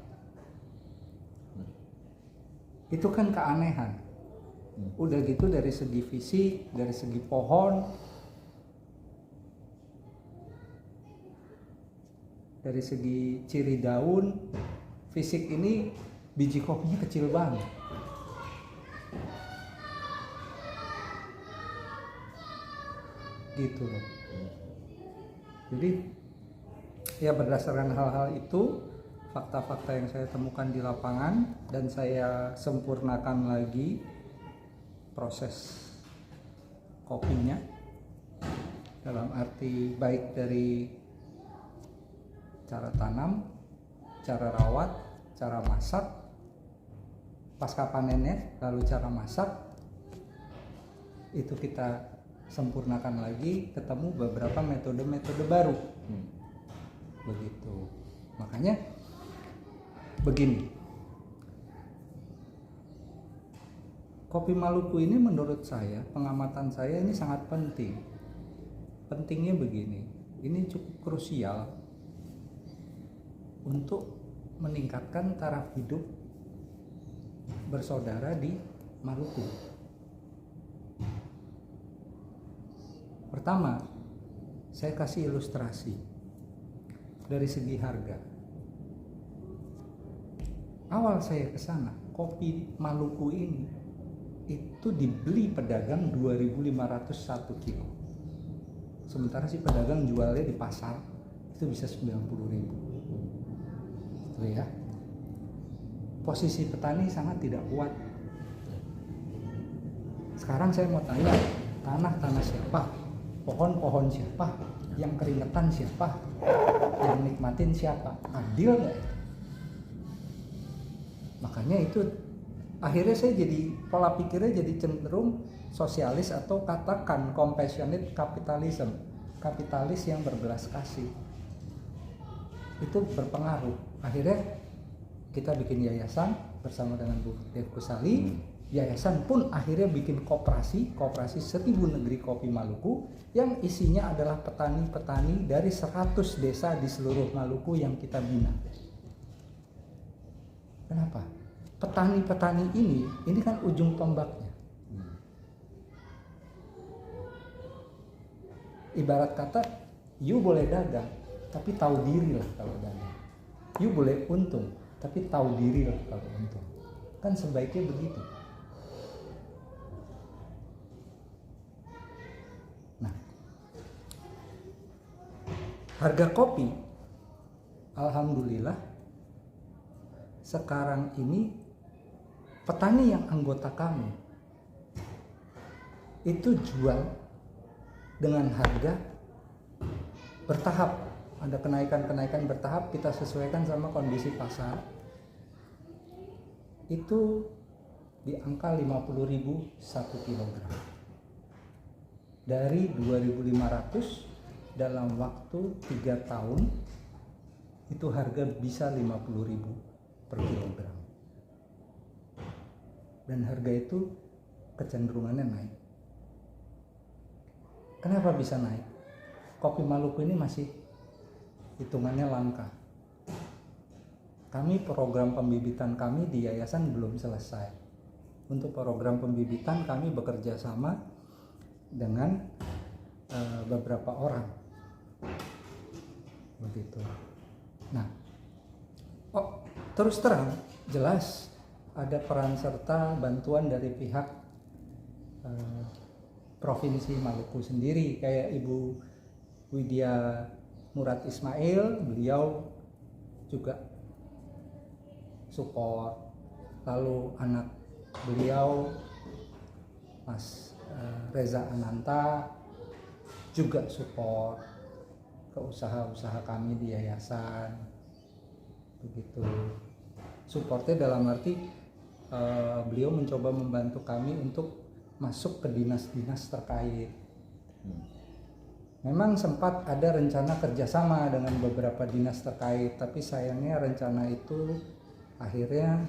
S2: Itu kan keanehan. Udah gitu dari segi fisik, dari segi pohon, dari segi ciri daun, fisik ini biji kopinya kecil banget. Gitu loh. Jadi ya berdasarkan hal-hal itu, fakta-fakta yang saya temukan di lapangan, dan saya sempurnakan lagi proses kopinya, dalam arti baik dari cara tanam, cara rawat, cara masak, pasca panennya, lalu cara masak, itu kita sempurnakan lagi, ketemu beberapa metode-metode baru. Begitu. Makanya begini, kopi Maluku ini menurut saya, pengamatan saya, ini sangat penting. pentingnya begini, ini cukup krusial untuk meningkatkan taraf hidup bersaudara di Maluku. Pertama, saya kasih ilustrasi dari segi harga. Awal saya ke sana, kopi Maluku ini itu dibeli pedagang 2.501 kilo. Sementara si pedagang jualnya di pasar itu bisa 90.000. Itu ya. Posisi petani sangat tidak kuat. Sekarang saya mau tanya, tanah-tanah siapa? Pohon-pohon siapa? Yang keringetan siapa? Yang nikmatin siapa? Adil nggak itu? Makanya itu akhirnya saya jadi pola pikirnya jadi cenderung sosialis atau katakan compassionate capitalism, kapitalis yang berbelas kasih. Itu berpengaruh. Akhirnya kita bikin yayasan bersama dengan Bu Dev Kusali. Yayasan pun akhirnya bikin koperasi 1000 Negeri Kopi Maluku yang isinya adalah petani-petani dari 100 desa di seluruh Maluku yang kita bina. Kenapa? Petani-petani ini kan ujung tombaknya. Ibarat kata, you boleh dagang, tapi tahu diri lah kalau dagang. You boleh untung, tapi tahu diri lah kalau untung. Kan sebaiknya begitu. Nah, harga kopi, alhamdulillah, sekarang ini petani yang anggota kami itu jual dengan harga bertahap. Ada kenaikan-kenaikan bertahap, kita sesuaikan sama kondisi pasar. Itu di angka 50.000 1 kilogram. Dari 2.500 dalam waktu 3 tahun itu harga bisa 50.000 per kilogram. Dan harga itu kecenderungannya naik. Kenapa bisa naik? Kopi Maluku ini masih hitungannya langka. Kami program pembibitan kami di yayasan belum selesai. Untuk program pembibitan kami bekerja sama dengan beberapa orang. Begitu. Nah, terus terang jelas ada peran serta bantuan dari pihak Provinsi Maluku sendiri, kayak Ibu Widya Murad Ismail, beliau juga support. Lalu anak beliau Mas Reza Ananta juga support ke usaha-usaha kami di yayasan. Begitu. Supportnya dalam arti beliau mencoba membantu kami untuk masuk ke dinas-dinas terkait. Memang sempat ada rencana kerjasama dengan beberapa dinas terkait, tapi sayangnya rencana itu akhirnya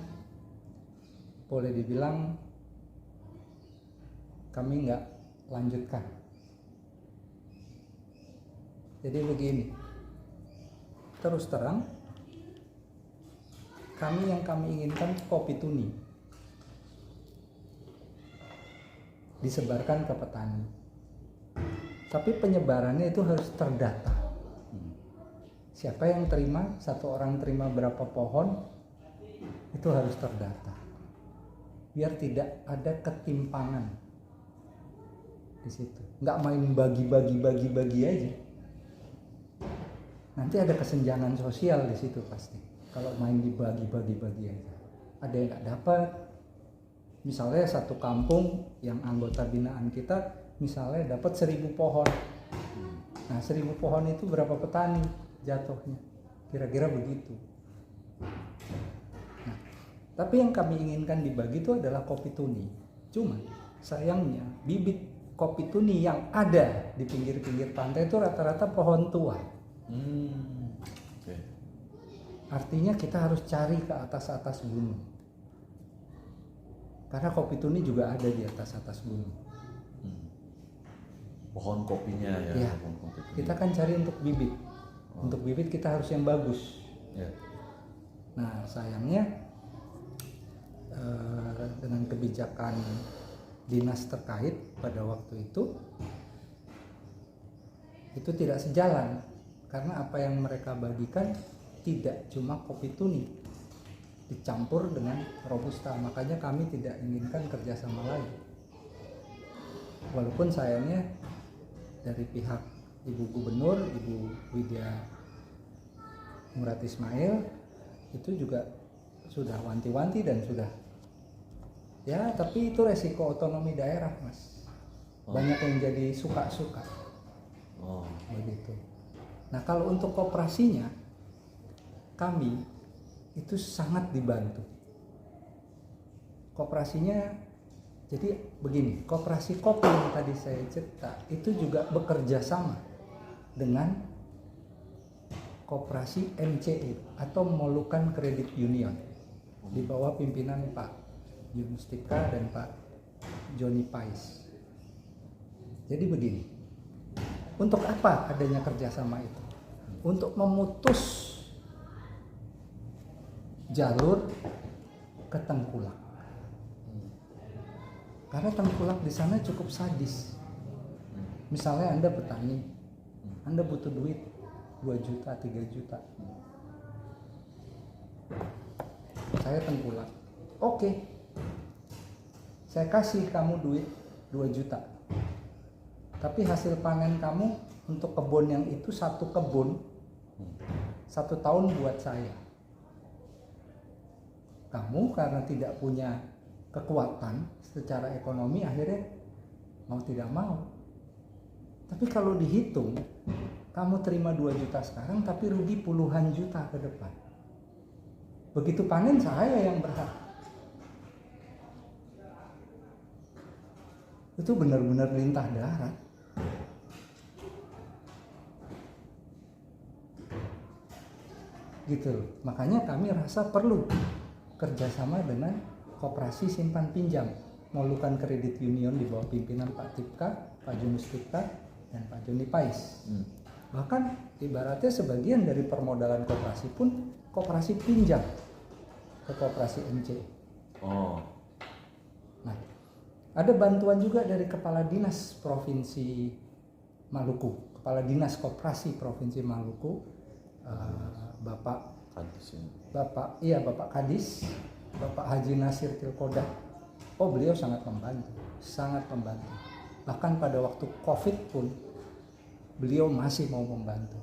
S2: boleh dibilang kami nggak lanjutkan. Jadi begini, terus terang kami inginkan kopi tuni disebarkan ke petani, tapi penyebarannya itu harus terdata. Siapa yang terima, satu orang terima berapa pohon, itu harus terdata, biar tidak ada ketimpangan di situ. Nggak main bagi-bagi aja, nanti ada kesenjangan sosial di situ pasti. Kalau main dibagi-bagi aja, ada yang nggak dapat. Misalnya satu kampung yang anggota binaan kita misalnya dapat 1.000 pohon. Nah 1.000 pohon itu berapa petani jatuhnya? Kira-kira begitu. Nah, tapi yang kami inginkan dibagi itu adalah kopi tuni. Cuma sayangnya bibit kopi tuni yang ada di pinggir-pinggir pantai itu rata-rata pohon tua. Artinya kita harus cari ke atas-atas gunung. Karena kopi tuni juga ada di atas-atas gunung.
S1: pohon kopinya ya.
S2: Ya,
S1: Pohon kopi.
S2: kita kan cari untuk bibit. Untuk bibit kita harus yang bagus.
S1: Ya.
S2: Nah, sayangnya dengan kebijakan dinas terkait pada waktu itu tidak sejalan, karena apa yang mereka bagikan tidak cuma kopi tuni, dicampur dengan robusta. Makanya kami tidak inginkan kerjasama lagi. Walaupun sayangnya dari pihak Ibu Gubernur, Ibu Widya Murad Ismail itu juga sudah wanti-wanti dan sudah ya, tapi itu resiko otonomi daerah, Mas. Banyak yang jadi suka-suka. Begitu. Nah, kalau untuk koperasinya kami itu sangat dibantu. Koperasinya jadi begini, koperasi kopi yang tadi saya cerita itu juga bekerja sama dengan koperasi MCU atau Moluccan Credit Union di bawah pimpinan Pak Junustika dan Pak Johnny Pais. Jadi begini, untuk apa adanya kerjasama itu? Untuk memutus jalur ke Tengkulak. Karena Tengkulak di sana cukup sadis. Misalnya Anda petani, Anda butuh duit 2 juta, 3 juta. Saya Tengkulak. Oke. Saya kasih kamu duit 2 juta. Tapi hasil panen kamu untuk kebun yang itu 1 kebun 1 tahun buat saya. Kamu karena tidak punya kekuatan secara ekonomi akhirnya mau tidak mau. Tapi kalau dihitung, kamu terima 2 juta sekarang tapi rugi puluhan juta ke depan. Begitu panen saya yang berhak. Itu benar-benar lintah darat. Gitu. Makanya kami rasa perlu kerjasama dengan koperasi simpan pinjam Moluccan Credit Union di bawah pimpinan Pak Tipka, Pak Junus Tipka, dan Pak Johnny Pais. Bahkan ibaratnya sebagian dari permodalan koperasi pun koperasi pinjam ke koperasi MC. Nah, ada bantuan juga dari Kepala Dinas Provinsi Maluku, Kepala Dinas Koperasi Provinsi Maluku, Bapak Kadis, Bapak Haji Nasir Tilkodah. Beliau sangat membantu. Bahkan pada waktu COVID pun beliau masih mau membantu.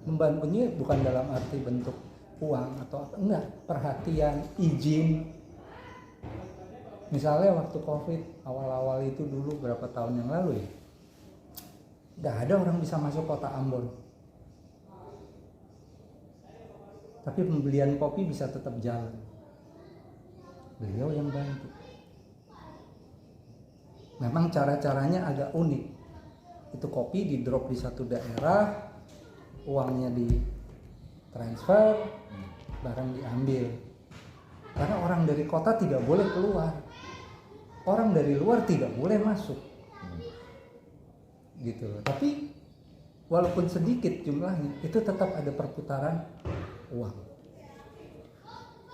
S2: Membantunya bukan dalam arti bentuk uang atau apa, enggak, perhatian, izin. Misalnya waktu COVID awal-awal itu dulu berapa tahun yang lalu ya, nggak ada orang bisa masuk kota Ambon. Tapi pembelian kopi bisa tetap jalan. Beliau yang bantu. Memang cara-caranya agak unik. Itu kopi di drop di satu daerah, uangnya di transfer, barang diambil. Karena orang dari kota tidak boleh keluar. Orang dari luar tidak boleh masuk. Gitu. Tapi walaupun sedikit jumlahnya, itu tetap ada perputaran uang.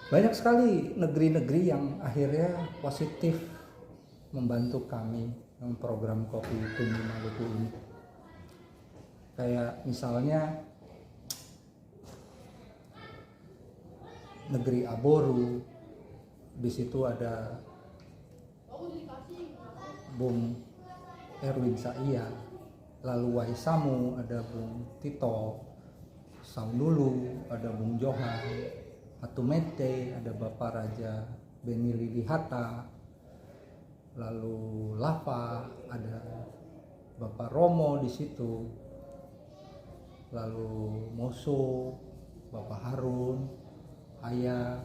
S2: Banyak sekali negeri-negeri yang akhirnya positif membantu kami dalam program kopi tuni Maluku ini. Kayak misalnya negeri Aboru, di situ ada Bung Erwin Saia, lalu Waisamu ada Bung Tito, Saunulu ada Bung Johan, Atumete ada Bapak Raja Beni Lilihata, lalu Lava ada Bapak Romo di situ, lalu Moso Bapak Harun, Ayah,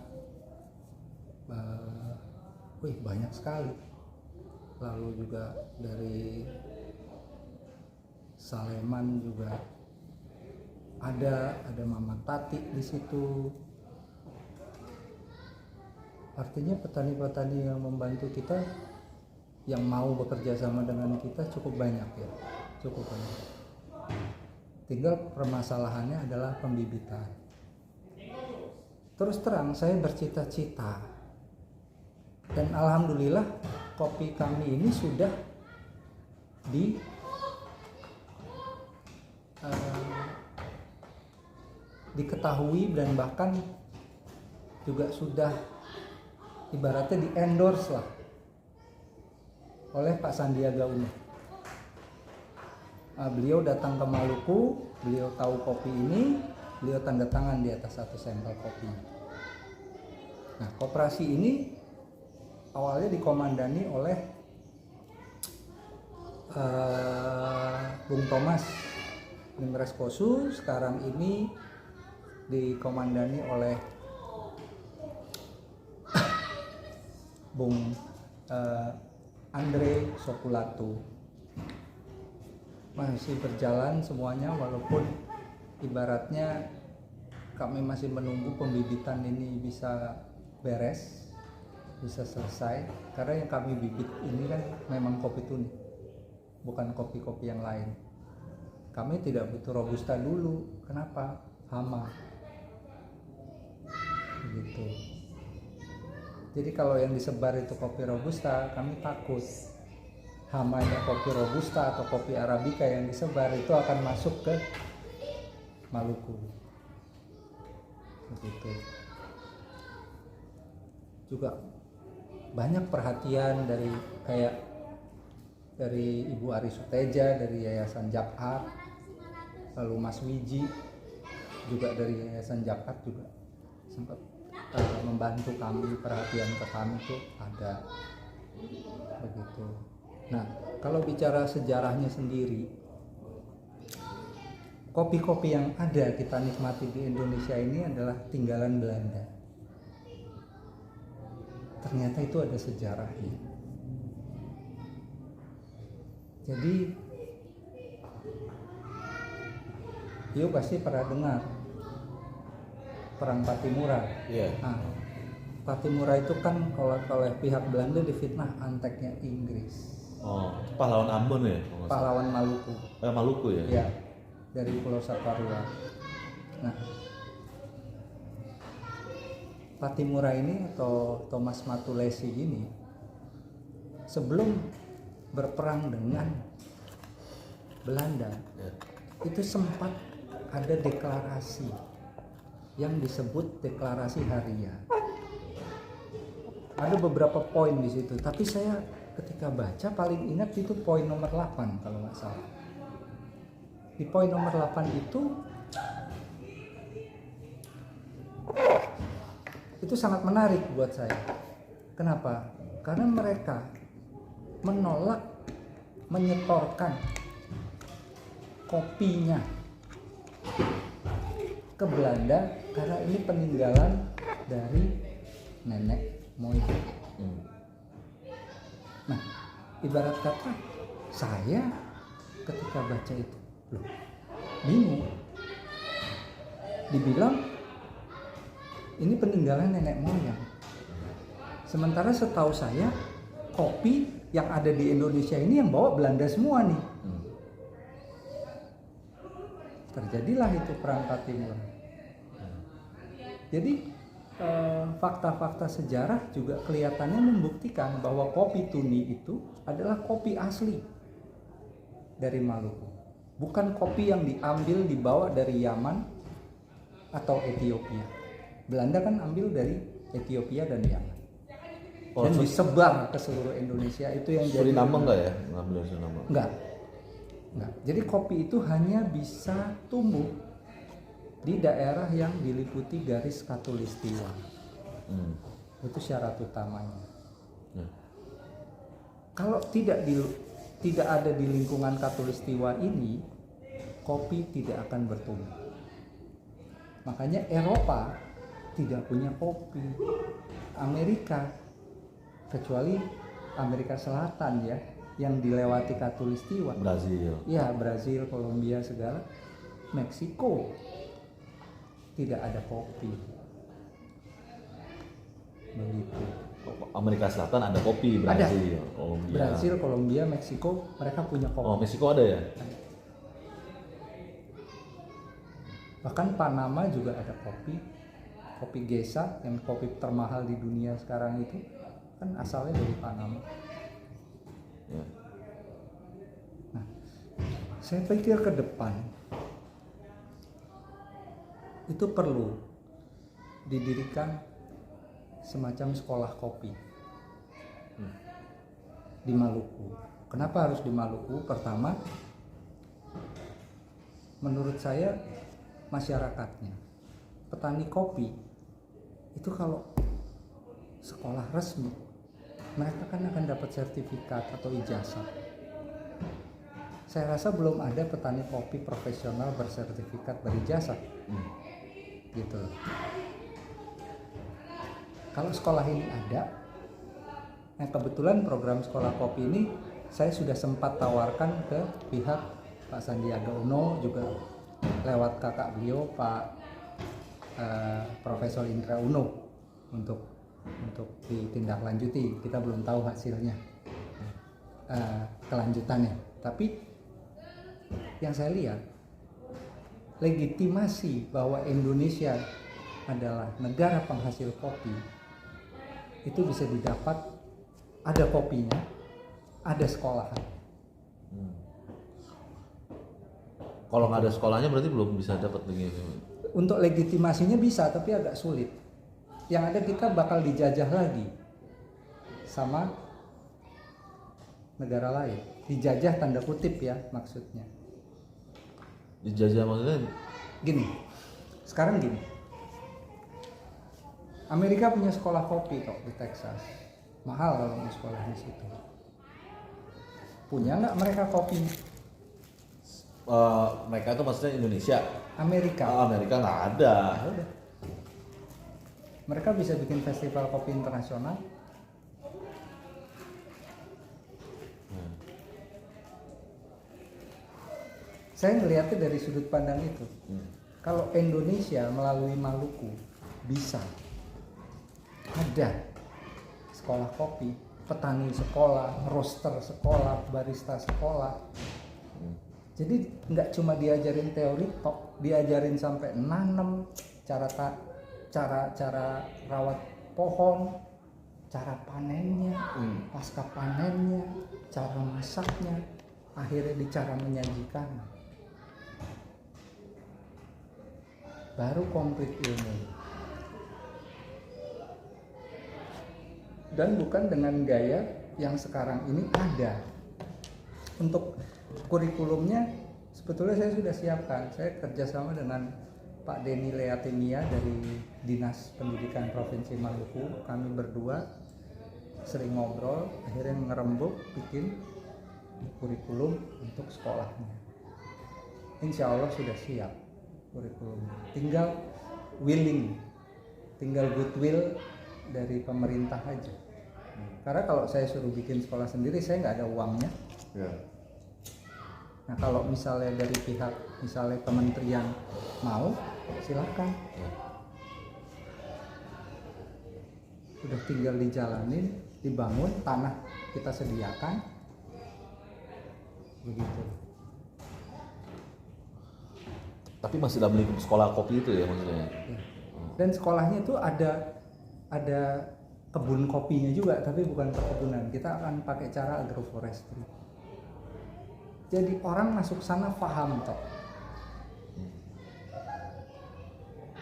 S2: banyak sekali. Lalu juga dari Saleman juga ada Mama Tati di situ. Artinya petani-petani yang membantu kita yang mau bekerja sama dengan kita cukup banyak ya, cukup banyak. Tinggal permasalahannya adalah pembibitan. Terus terang saya bercita-cita, dan alhamdulillah kopi kami ini sudah diketahui dan bahkan juga sudah ibaratnya di endorse lah oleh Pak Sandiaga Uno. Beliau datang ke Maluku, beliau tahu kopi ini, beliau tanda tangan di atas satu sampel kopi. Nah, koperasi ini awalnya dikomandani oleh Bung Thomas Ningres Kosu, sekarang ini dikomandani oleh Bung Andre Sokulato. Masih berjalan semuanya, walaupun ibaratnya kami masih menunggu pembibitan ini bisa beres, bisa selesai, karena yang kami bibit ini kan memang kopi tuni, bukan kopi-kopi yang lain. Kami tidak butuh robusta dulu. Kenapa? Hama. Begitu. Jadi kalau yang disebar itu kopi robusta, kami takut hamanya kopi robusta atau kopi arabica yang disebar itu akan masuk ke Maluku. Begitu. Juga banyak perhatian dari Ibu Ari Suteja dari Yayasan Japat, lalu Mas Wiji juga dari Yayasan Japat juga sempat membantu kami, perhatian ke kami tuh ada. Begitu. Nah, kalau bicara sejarahnya sendiri, kopi-kopi yang ada kita nikmati di Indonesia ini adalah tinggalan Belanda. Ternyata itu ada sejarahnya. Jadi, Yo pasti pernah dengar Perang Patimura.
S1: Iya.
S2: Nah, Patimura itu kan oleh pihak Belanda difitnah anteknya Inggris.
S1: Oh, pahlawan Ambon ya?
S2: Pahlawan Maluku.
S1: Maluku ya?
S2: Ya, dari Pulau Saparua. Nah, Patimura ini atau Thomas Matulesi ini sebelum berperang dengan Belanda, itu sempat ada deklarasi yang disebut deklarasi Haria. Ada beberapa poin di situ, tapi saya ketika baca paling ingat itu poin nomor 8 kalau nggak salah. Di poin nomor 8 itu sangat menarik buat saya. Kenapa? Karena mereka menolak menyetorkan kopinya ke Belanda karena ini peninggalan dari nenek moyang. Nah, ibarat kata saya ketika baca itu, loh, bingung. Dibilang ini peninggalan nenek moyang. Sementara setahu saya kopi yang ada di Indonesia ini yang bawa Belanda semua nih. Terjadilah itu Perang Patimura. Jadi fakta-fakta sejarah juga kelihatannya membuktikan bahwa kopi tuni itu adalah kopi asli dari Maluku, bukan kopi yang dibawa dari Yaman atau Ethiopia. Belanda kan ambil dari Ethiopia dan Yaman dan disebar ke seluruh Indonesia. Itu yang jadi
S1: Suriname enggak ya? Ngambil Suriname?
S2: Enggak. Jadi kopi itu hanya bisa tumbuh di daerah yang diliputi garis khatulistiwa. Itu syarat utamanya. Kalau tidak ada di lingkungan khatulistiwa ini, kopi tidak akan bertumbuh. Makanya Eropa tidak punya kopi. Amerika, kecuali Amerika Selatan ya, yang dilewati khatulistiwa.
S1: Brazil.
S2: Ya, Brazil, Kolombia segala. Meksiko tidak ada kopi. Begitu.
S1: Amerika Selatan ada kopi, Brazil, Kolombia.
S2: Brazil, Kolombia, Meksiko, mereka punya kopi.
S1: Oh, Meksiko ada ya?
S2: Bahkan Panama juga ada kopi. Kopi Gesa yang kopi termahal di dunia sekarang itu kan asalnya dari Panama.
S1: Ya.
S2: Nah, saya pikir ke depan itu perlu didirikan semacam sekolah kopi di Maluku. Kenapa harus di Maluku? Pertama, menurut saya masyarakatnya, petani kopi itu kalau sekolah resmi, mereka kan akan dapat sertifikat atau ijazah. Saya rasa belum ada petani kopi profesional bersertifikat berijazah. Gitu. Kalau sekolah ini ada, nah kebetulan program sekolah kopi ini saya sudah sempat tawarkan ke pihak Pak Sandiaga Uno, juga lewat kakak beliau Pak Profesor Indra Uno untuk ditindaklanjuti. Kita belum tahu hasilnya, kelanjutannya. Tapi yang saya lihat, legitimasi bahwa Indonesia adalah negara penghasil kopi itu bisa didapat, ada kopinya, ada sekolahan.
S1: Kalau nggak ada sekolahnya berarti belum bisa dapat begitu.
S2: Untuk legitimasinya bisa, tapi agak sulit. Yang ada kita bakal dijajah lagi sama negara lain. Dijajah tanda kutip ya maksudnya.
S1: Dijajah maksudnya?
S2: Gini, sekarang gini. Amerika punya sekolah kopi kok di Texas. Mahal kalau mau sekolah di situ. Punya nggak mereka kopi?
S1: Mereka itu maksudnya Indonesia.
S2: Amerika.
S1: Amerika nggak ada.
S2: Ya udah. Mereka bisa bikin festival kopi internasional. Saya melihatnya dari sudut pandang itu. Kalau Indonesia melalui Maluku bisa ada sekolah kopi, petani sekolah, roaster sekolah, barista sekolah. Jadi nggak cuma diajarin teori tok, diajarin sampai nanam, cara rawat pohon, cara panennya, pasca panennya, cara masaknya, akhirnya di cara menyajikan. Baru komplit ilmu. Dan bukan dengan gaya yang sekarang ini ada. Untuk kurikulumnya sebetulnya saya sudah siapkan. Saya kerjasama dengan Pak Denny Leatimia dari Dinas Pendidikan Provinsi Maluku. Kami berdua sering ngobrol, akhirnya ngerembuk bikin kurikulum untuk sekolahnya. Insya Allah sudah siap kurikulumnya. Tinggal willing, tinggal goodwill dari pemerintah aja. Karena kalau saya suruh bikin sekolah sendiri, saya nggak ada uangnya.
S1: Ya.
S2: Nah kalau misalnya dari pihak, misalnya kementerian mau, silakan.
S1: Ya.
S2: Udah tinggal dijalanin, dibangun, tanah kita sediakan, begitu.
S1: Tapi masih dalam lingkup sekolah kopi itu ya maksudnya.
S2: Ya. Dan sekolahnya itu ada kebun kopinya juga, tapi bukan perkebunan. Kita akan pakai cara agroforestry. Jadi orang masuk sana paham toh.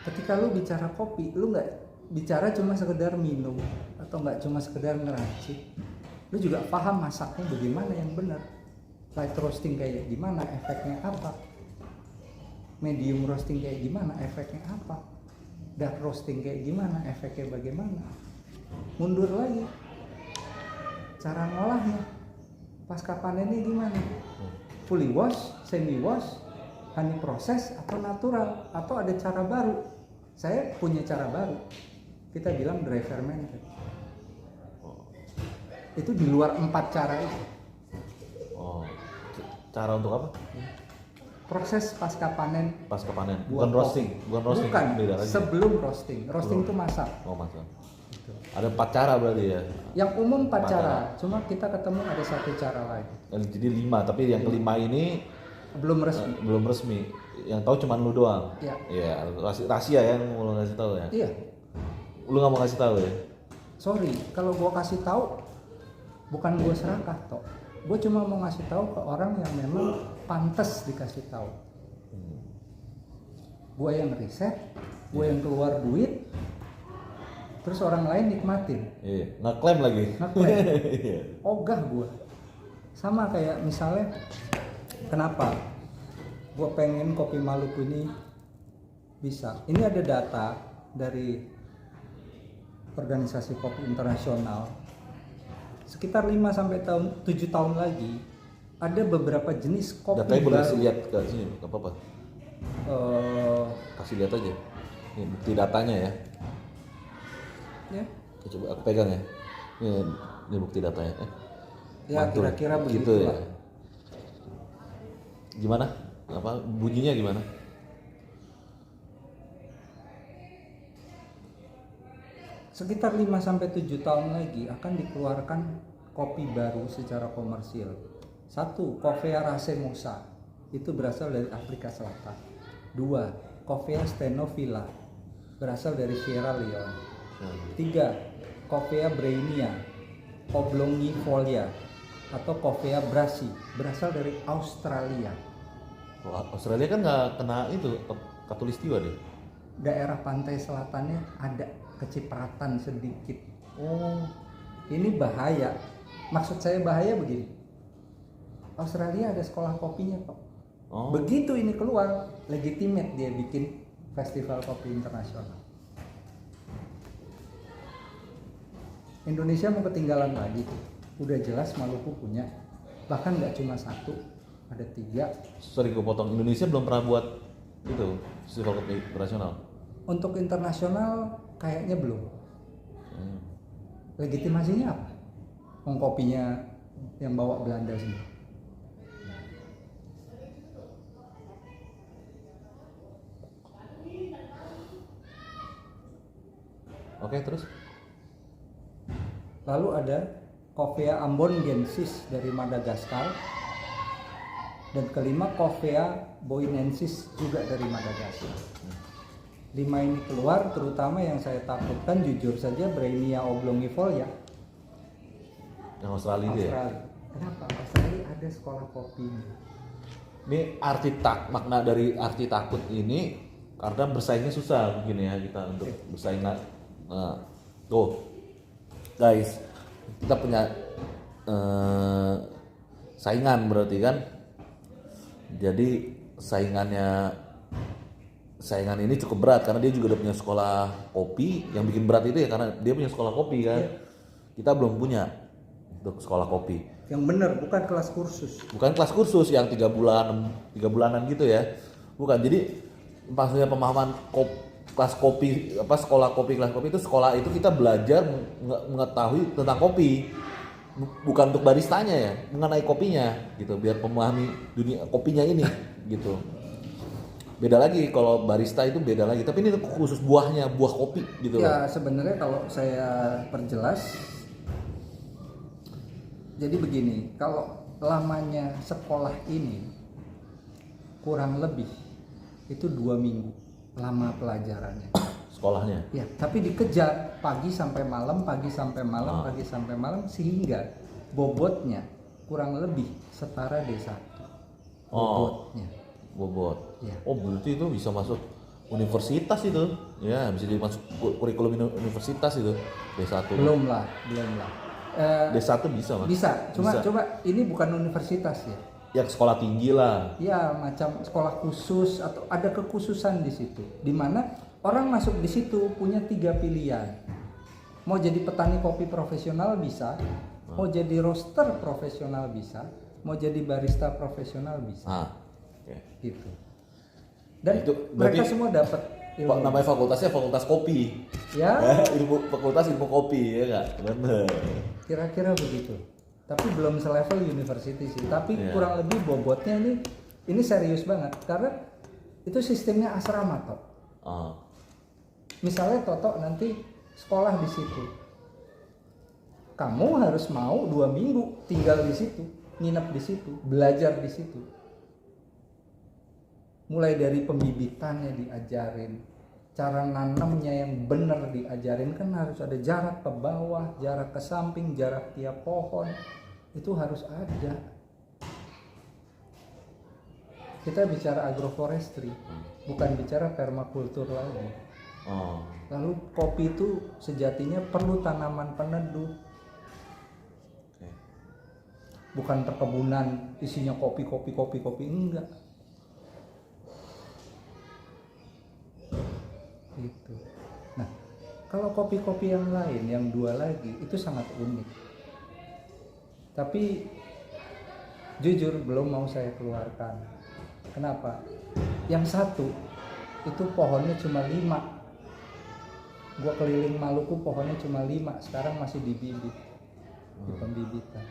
S2: Ketika lu bicara kopi, lu nggak bicara cuma sekedar minum atau nggak cuma sekedar ngeracik. Lu juga paham masaknya bagaimana yang benar. Light roasting kayak gimana, efeknya apa. Medium roasting kayak gimana, efeknya apa. Dark roasting kayak gimana, efeknya bagaimana. Mundur lagi, cara ngolahnya, pasca panennya gimana, fully wash, semi wash, honey proses atau natural, atau ada cara baru. Saya punya cara baru, kita bilang dry fermented. Itu di luar 4 cara itu.
S1: Cara untuk apa?
S2: Proses pasca panen.
S1: Pasca panen, bukan roasting,
S2: Bukan,
S1: beda lagi.
S2: sebelum roasting. Roasting itu masak.
S1: Oh, masak.
S2: Gitu.
S1: Ada 4 cara berarti ya.
S2: Yang umum 4
S1: Empat
S2: cara, cuma kita ketemu ada 1 cara lain.
S1: Jadi 5, tapi yang kelima ini
S2: Belum resmi.
S1: belum resmi. Yang tahu cuma lu doang.
S2: Iya.
S1: Iya, rahasia ya yang mau lu ngasih tahu ya.
S2: Iya.
S1: Lu nggak mau kasih tahu ya?
S2: Sorry, kalau gua kasih tahu bukan gua serakah toh. Gua cuma mau ngasih tahu ke orang yang memang pantas dikasih tahu. Gua yang riset, gua yang keluar duit, terus orang lain nikmatin.
S1: Iya, ngeklaim lagi.
S2: Ngeklaim.
S1: Iya.
S2: Ogah gua. Sama kayak misalnya kenapa gua pengen kopi Maluku ini bisa. Ini ada data dari organisasi kopi internasional. Sekitar 5 sampai 7 tahun lagi ada beberapa jenis kopi
S1: Datanya boleh
S2: baru.
S1: lihat ke sini, nggak apa-apa. Kasih lihat aja. Ini bukti datanya ya.
S2: Ya,
S1: Oke, coba aku pegang ya. Ini bukti datanya.
S2: ya
S1: Mantul.
S2: kira-kira
S1: Gitu
S2: begitu
S1: ya.
S2: lah.
S1: Gimana? Apa bunyinya gimana?
S2: Sekitar 5 sampai 7 tahun lagi akan dikeluarkan kopi baru secara komersil. 1. Coffea racemosa. Itu berasal dari Afrika Selatan. 2. Coffea stenovilla. Berasal dari Sierra Leone. 3. Coffea brainia oblongifolia atau Coffea brasi. Berasal dari Australia.
S1: Oh, Australia kan nggak kena itu katulistiwa deh.
S2: Daerah pantai selatannya ada kecipratan sedikit.
S1: Oh,
S2: Ini bahaya. Maksud saya bahaya begini. Australia ada sekolah kopinya kok.
S1: oh.
S2: Begitu ini keluar, legitimate dia bikin festival kopi internasional. Indonesia mau ketinggalan lagi. Udah jelas Maluku punya. Bahkan nggak cuma 1, ada 3.
S1: Sorry gue potong. Indonesia belum pernah buat itu festival kopi internasional.
S2: Untuk internasional kayaknya belum. Legitimasinya apa? Wong kopinya yang bawa Belanda sendiri.
S1: Oke, terus?
S2: Lalu ada Coffea ambongensis dari Madagaskar. Dan kelima Coffea boinensis juga dari Madagaskar. 5 ini keluar, terutama yang saya takutkan jujur saja Brainia oblongifolia.
S1: Yang Australia itu ya?
S2: Australia. Kenapa? Australia ada sekolah kopinya.
S1: Ini makna dari arti takut ini karena bersaingnya susah begini ya kita untuk bersaing. Tuh guys, kita punya saingan berarti kan. Jadi saingan ini cukup berat karena dia juga udah punya sekolah kopi. Yang bikin berat itu ya karena dia punya sekolah kopi kan. Kita belum punya untuk sekolah kopi.
S2: Yang benar, bukan kelas kursus.
S1: Bukan kelas kursus yang 3 bulanan gitu ya. Bukan. Jadi maksudnya pemahaman kelas kopi sekolah kopi kelas kopi itu sekolah itu kita belajar mengetahui tentang kopi. Bukan untuk baristanya ya, mengenai kopinya gitu biar memahami dunia kopinya ini gitu. Beda lagi kalau barista itu beda lagi, tapi ini khusus buah kopi gitu
S2: Ya
S1: loh.
S2: sebenarnya kalau saya perjelas, jadi begini, kalau lamanya sekolah ini kurang lebih itu 2 minggu lama pelajarannya.
S1: Sekolahnya.
S2: Ya, tapi dikejar pagi sampai malam, pagi sampai malam sehingga bobotnya kurang lebih setara D1. Bobotnya.
S1: Bobot.
S2: Ya.
S1: Oh, berarti itu bisa masuk universitas itu. Ya, bisa dimasuk kurikulum universitas itu. D1.
S2: Belum lah.
S1: D1 bisa, Mas.
S2: Bisa, coba ini bukan universitas ya.
S1: Ya sekolah tinggi lah.
S2: Ya, macam sekolah khusus atau ada kekhususan di situ. Di mana orang masuk di situ punya 3 pilihan. Mau jadi petani kopi profesional bisa, mau jadi roaster profesional bisa, mau jadi barista profesional bisa.
S1: Oke.
S2: Gitu. Dan
S1: Itu
S2: mereka
S1: berarti
S2: semua dapat ilmu.
S1: Namanya fakultasnya fakultas kopi.
S2: Ya,
S1: Fakultas ilmu kopi ya nggak? Bener.
S2: kira-kira begitu. Tapi belum selevel university sih. Tapi
S1: Iya.
S2: kurang lebih bobotnya ini serius banget karena itu sistemnya asrama toh.
S1: Ah.
S2: Misalnya Toto nanti sekolah di situ, kamu harus mau 2 minggu tinggal di situ, nginep di situ, belajar di situ. Mulai dari pembibitannya diajarin, cara nanamnya yang benar diajarin, kan harus ada jarak ke bawah, jarak ke samping, jarak tiap pohon, itu harus ada. Kita bicara agroforestry, bukan bicara permakultur lagi. Lalu kopi itu sejatinya perlu tanaman peneduh. Bukan perkebunan isinya kopi, enggak. Gitu. Nah, kalau kopi-kopi yang lain, yang 2 lagi, itu sangat unik. Tapi jujur belum mau saya keluarkan. Kenapa? Yang satu itu pohonnya cuma 5. Gua keliling Maluku pohonnya cuma 5, sekarang masih dibibit, di pembibitan.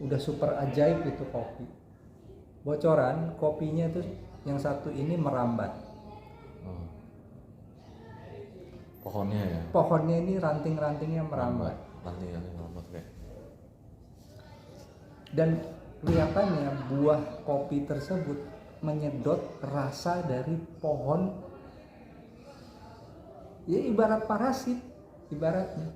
S2: Udah super ajaib itu kopi. Bocoran kopinya itu yang satu ini merambat.
S1: Pohonnya ya?
S2: Pohonnya ini ranting-rantingnya merambat.
S1: Ranting-ranting merambat, oke.
S2: Dan kelihatannya buah kopi tersebut menyedot rasa dari pohon. Ya ibarat parasit, ibaratnya.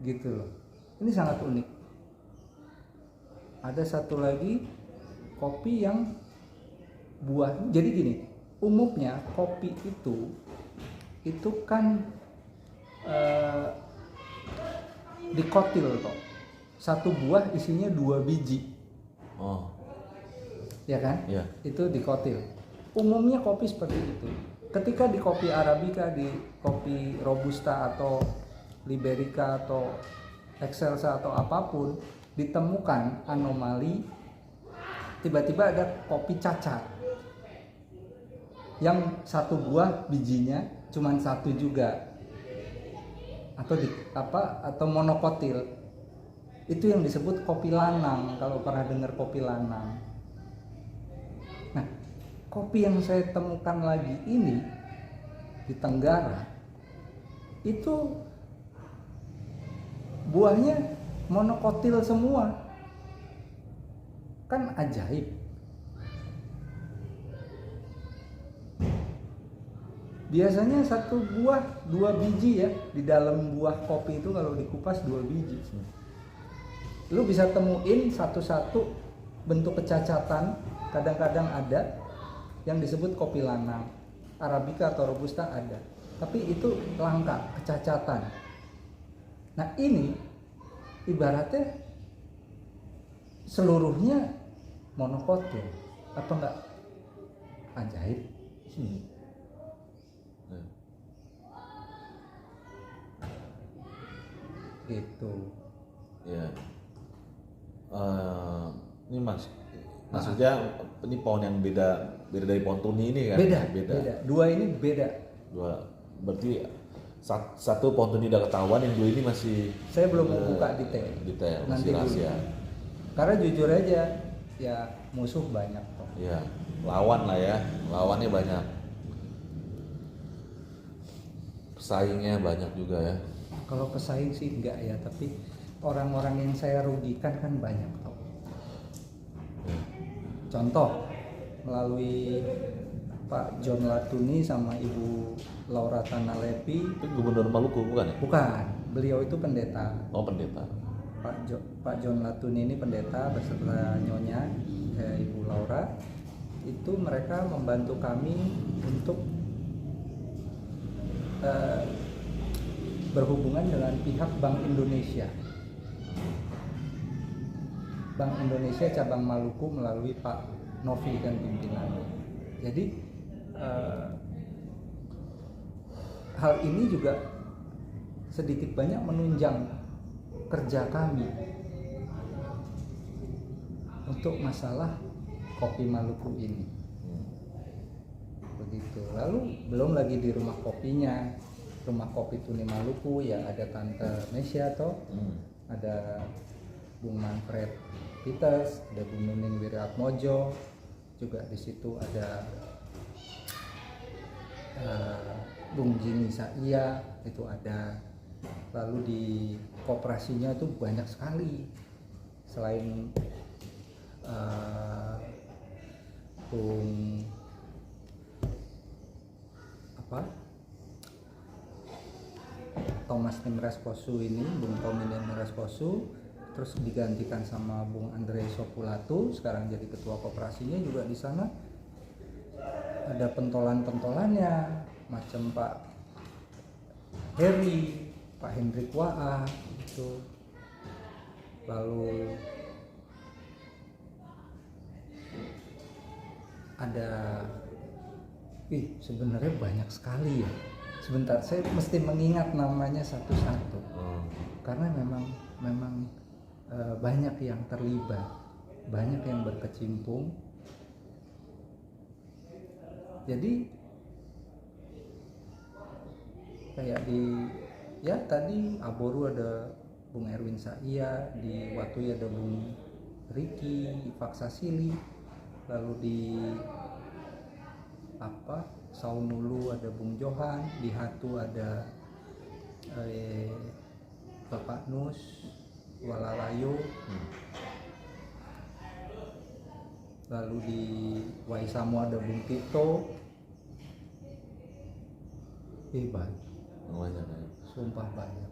S2: Gitu loh. Ini sangat unik. Ada satu lagi kopi yang buah. Jadi gini, umumnya kopi itu kan dikotil toh. Satu buah isinya 2 biji. Ya kan?
S1: Iya.
S2: Itu dikotil. Umumnya kopi seperti itu. Ketika di kopi Arabica, di kopi Robusta atau Liberica atau Excelsa atau apapun, ditemukan anomali, tiba-tiba ada kopi cacat yang satu buah bijinya cuma 1 juga, atau monokotil. Itu yang disebut kopi lanang, kalau pernah dengar kopi lanang. Nah, kopi yang saya temukan lagi ini di Tenggara itu buahnya monokotil semua. Kan ajaib. Biasanya satu buah 2 biji ya. Di dalam buah kopi itu kalau dikupas 2 biji. Lu bisa temuin satu-satu bentuk kecacatan. Kadang-kadang ada yang disebut kopi lanang. Arabica atau Robusta ada. Tapi itu langka, kecacatan. Nah ini ibaratnya seluruhnya monokotil, apa enggak ajaib? Gitu.
S1: Ya. Ini maksudnya ini pohon yang beda dari pohon tuni ini kan?
S2: Beda. 2 ini beda.
S1: 2. Berarti satu pohon tuni udah ketahuan, yang 2 ini masih
S2: saya belum mau buka detail
S1: masih rahasia.
S2: Karena jujur aja ya musuh banyak toh.
S1: Ya, lawan lah ya, lawannya banyak, pesaingnya banyak juga ya.
S2: Kalau pesaing sih enggak ya, tapi orang-orang yang saya rugikan kan banyak toh. Contoh melalui Pak John Latuni sama Ibu Laura Tanalepi.
S1: Itu Gubernur Maluku bukan ya?
S2: Bukan, beliau itu pendeta.
S1: Oh, pendeta.
S2: Pak John Latuni ini pendeta beserta nyonya Ibu Laura. Itu mereka membantu kami untuk berhubungan dengan pihak Bank Indonesia. Bank Indonesia cabang Maluku melalui Pak Novi dan pimpinannya. Jadi hal ini juga sedikit banyak menunjang kerja kami untuk masalah kopi Maluku ini. Begitu. Lalu belum lagi di rumah kopinya, rumah kopi Tuni Maluku ya, ada Tante Mesya toh, ada Bung Manfred Peters, ada Bung Nuning Wiratmojo, juga di situ ada Bung Jini Sa'ia itu ada, lalu di koperasinya itu banyak sekali selain Bung Thomas Nimres Posu ini, Bung Tommy Nimres Posu, terus digantikan sama Bung Andre Sopulatu, sekarang jadi ketua koperasinya. Juga di sana ada pentolan-pentolannya macam Pak Heri, Pak Hendrik Waah itu, lalu ada sebenarnya banyak sekali ya. Sebentar, saya mesti mengingat namanya satu-satu karena memang banyak yang terlibat, banyak yang berkecimpung. Jadi kayak tadi Aboru ada Bung Erwin Sa'ia, di Watui ada Bung Riki Faksasili, lalu di Saunulu ada Bung Johan, di Hatu ada Bapak Nus Walalayo, lalu di Waisamu ada Bung Tito.
S1: Banyak.
S2: Sumpah banyak.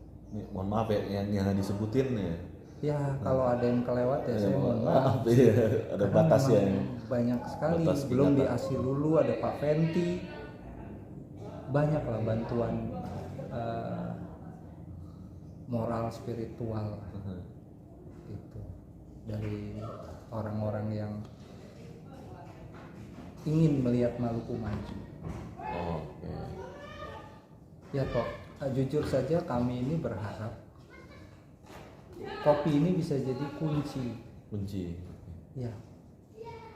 S1: Mohon maaf ya yang disebutin ya.
S2: Ya kalau ada yang kelewat ya saya mohon maaf.
S1: Ada batas ya.
S2: Banyak sekali.
S1: Batas
S2: Belum di
S1: ingatan.
S2: Asilulu ada Pak Fenti. Banyak lah bantuan moral spiritual gitu dari orang-orang yang ingin melihat Maluku maju.
S1: Oke.
S2: Ya kok jujur saja kami ini berharap kopi ini bisa jadi kunci ya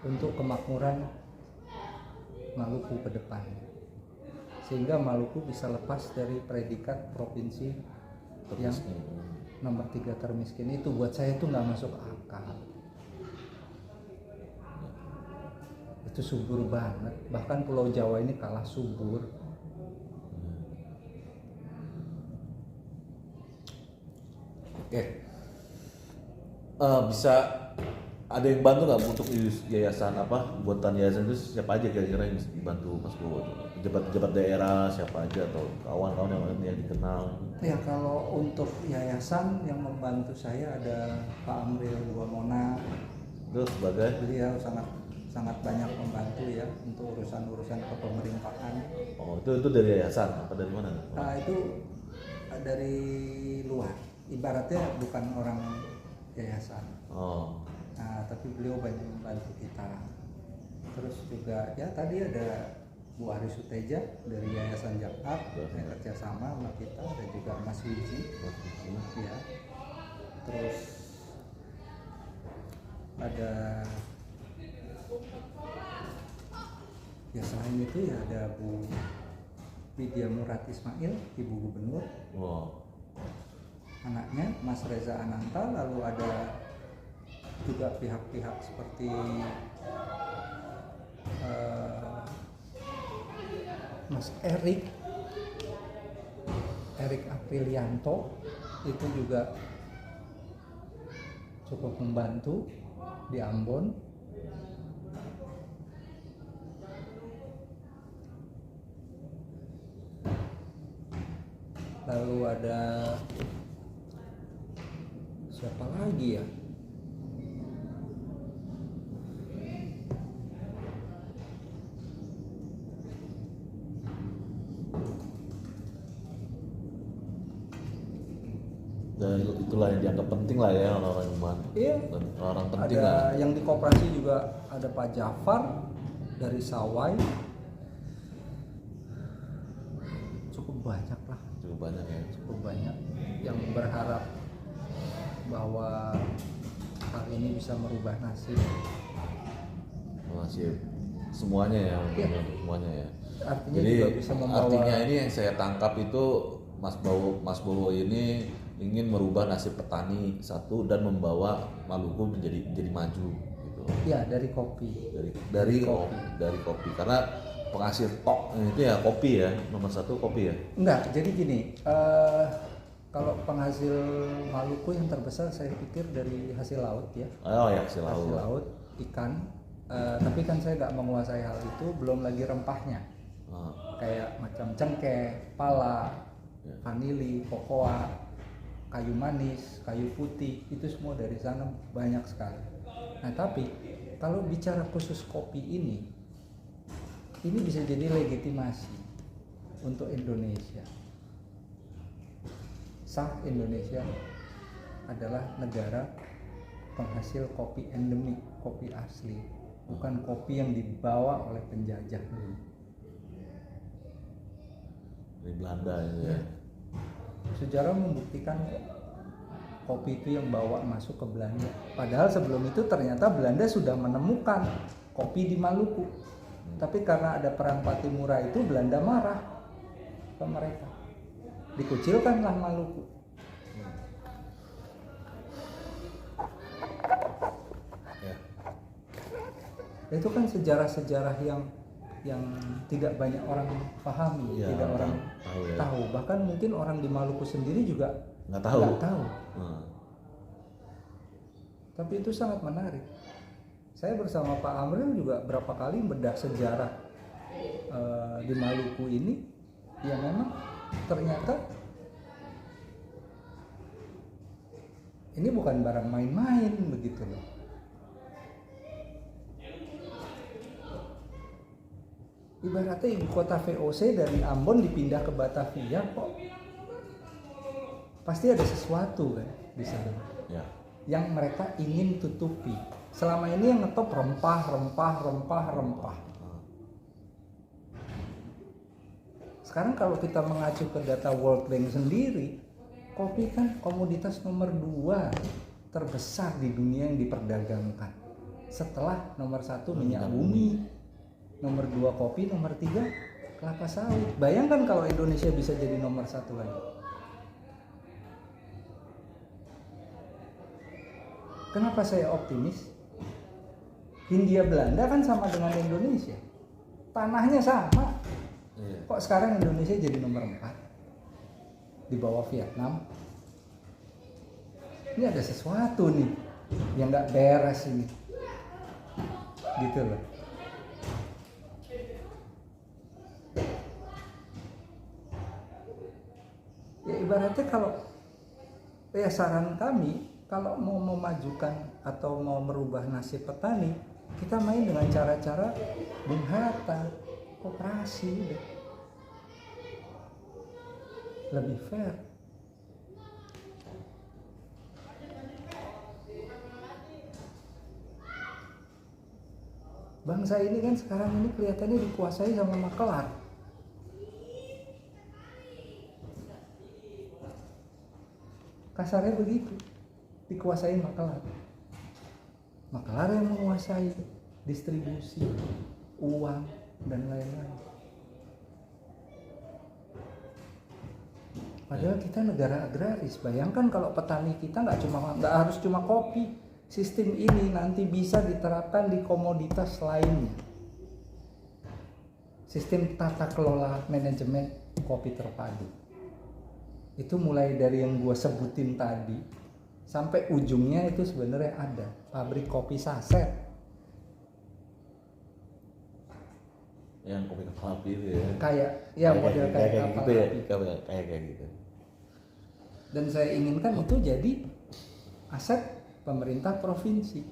S2: untuk kemakmuran Maluku ke depan, sehingga Maluku bisa lepas dari predikat provinsi yang nomor 3 termiskin. Itu buat saya itu nggak masuk akal. Itu subur banget, bahkan Pulau Jawa ini kalah subur.
S1: Oke. Bisa ada yang bantu nggak untuk yayasan buatan yayasan itu siapa aja kira-kira yang bisa dibantu Mas Bowo? Pejabat-pejabat daerah siapa aja atau kawan-kawan yang dikenal?
S2: Ya kalau untuk yayasan yang membantu saya ada Pak Amril Wamona.
S1: Itu sebagai
S2: Beliau sangat banyak membantu ya untuk urusan-urusan kepemerintahan.
S1: Oh itu dari yayasan apa dari mana?
S2: Nah itu dari luar, ibaratnya bukan orang yayasan.
S1: Oh.
S2: Nah tapi beliau banyak membantu kita. Terus juga ya tadi ada Bu Ari Suteja dari Yayasan Jakat yang kerjasama sama kita, dan juga Mas Wiji. Ya. Terus ada ya selain itu ya ada Bu Widya Murad Ismail, Ibu Gubernur.
S1: Wow.
S2: Anaknya Mas Reza Ananta, lalu ada juga pihak-pihak seperti Mas Erik Aprilianto, itu juga cukup membantu di Ambon. Lalu ada siapa lagi ya?
S1: Dan itulah yang dianggap penting lah ya orang-orang yang membantu.
S2: Iya.
S1: Orang penting
S2: Ada
S1: lah.
S2: yang di koperasi juga ada Pak Jafar dari Sawai. Cukup banyak lah.
S1: Cukup banyak ya.
S2: Cukup banyak yang berharap bahwa hal ini bisa merubah nasib.
S1: Masih semuanya ya,
S2: Iya.
S1: semuanya ya.
S2: Artinya
S1: Jadi
S2: juga bisa membawa.
S1: artinya ini yang saya tangkap itu Mas Bowo ini ingin merubah nasib petani satu dan membawa Maluku menjadi maju gitu.
S2: Ya dari kopi.
S1: Dari kopi karena penghasil top itu ya kopi ya, nomor satu kopi ya.
S2: Enggak, jadi gini, kalau penghasil Maluku yang terbesar saya pikir dari hasil laut ya.
S1: Oh ya, hasil
S2: Hasil
S1: laut.
S2: laut, ikan. Tapi kan saya nggak menguasai hal itu, belum lagi rempahnya. Kayak macam cengkeh, pala, vanili, kokoa, kayu manis, kayu putih, itu semua dari sana banyak sekali. Nah tapi kalau bicara khusus kopi ini bisa jadi legitimasi untuk Indonesia. Sah Indonesia adalah negara penghasil kopi endemik, kopi asli, bukan kopi yang dibawa oleh penjajah dulu.
S1: Dari Belanda ini ya.
S2: Sejarah membuktikan kopi itu yang bawa masuk ke Belanda. Padahal sebelum itu ternyata Belanda sudah menemukan kopi di Maluku. Tapi karena ada perang Patimura itu Belanda marah ke mereka. Dikucilkanlah Maluku. Itu kan sejarah-sejarah yang tidak banyak orang pahami,
S1: Ya,
S2: tidak orang
S1: ya.
S2: tahu. Bahkan mungkin orang di Maluku sendiri juga
S1: Nggak tahu.
S2: Tapi itu sangat menarik. Saya bersama Pak Amril juga berapa kali bedah sejarah di Maluku ini, ya memang ternyata ini bukan barang main-main begitu loh. Ibaratnya ibu kota VOC dari Ambon dipindah ke Batavia kok pasti ada sesuatu kan di sana yang mereka ingin tutupi. Selama ini yang ngetop rempah. Sekarang kalau kita mengacu ke data World Bank sendiri, kopi kan komoditas nomor 2 terbesar di dunia yang diperdagangkan. Setelah nomor 1 minyak bumi, nomor 2 kopi, nomor 3 kelapa sawit. Bayangkan kalau Indonesia bisa jadi nomor 1 lagi. Kenapa saya optimis? Hindia Belanda kan sama dengan Indonesia, tanahnya sama. Kok sekarang Indonesia jadi nomor 4 di bawah Vietnam? Ini ada sesuatu nih yang nggak beres ini, gitu loh. Ya ibaratnya kalau ya saran kami, kalau mau memajukan atau mau merubah nasib petani, kita main dengan cara-cara Bung Hatta, koperasi, lebih fair. Bangsa ini kan sekarang ini kelihatannya dikuasai sama makelar. Kasarnya begitu, dikuasai makelar. Makelar yang menguasai distribusi, uang, dan lain-lain. Padahal kita negara agraris. Bayangkan kalau petani kita nggak harus cuma kopi. Sistem ini nanti bisa diterapkan di komoditas lainnya. Sistem tata kelola manajemen kopi terpadu. Itu mulai dari yang gue sebutin tadi sampai ujungnya itu sebenarnya ada pabrik kopi saset.
S1: Yang kopi kapal api itu ya.
S2: Kayak model kayak kapal
S1: gitu
S2: api.
S1: Ya, kayak gitu.
S2: Dan saya inginkan itu jadi aset pemerintah provinsi.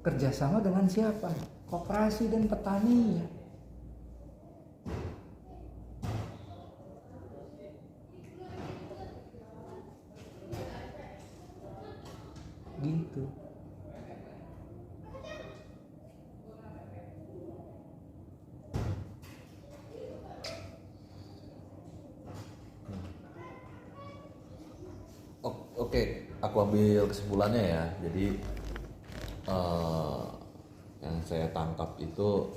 S2: Kerjasama dengan siapa? Koperasi dan petani. Gitu.
S1: Oke, aku ambil kesimpulannya ya. Jadi yang saya tangkap itu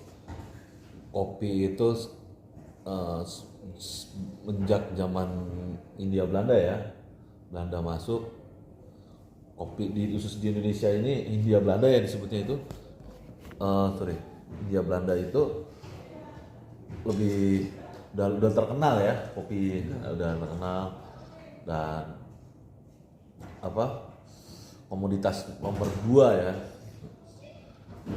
S1: kopi itu menjak zaman Hindia Belanda ya, Belanda masuk, kopi di khusus di Indonesia ini Hindia Belanda ya disebutnya itu, Hindia Belanda itu lebih udah terkenal ya, kopi udah terkenal, dan apa, komoditas nomor 2 ya.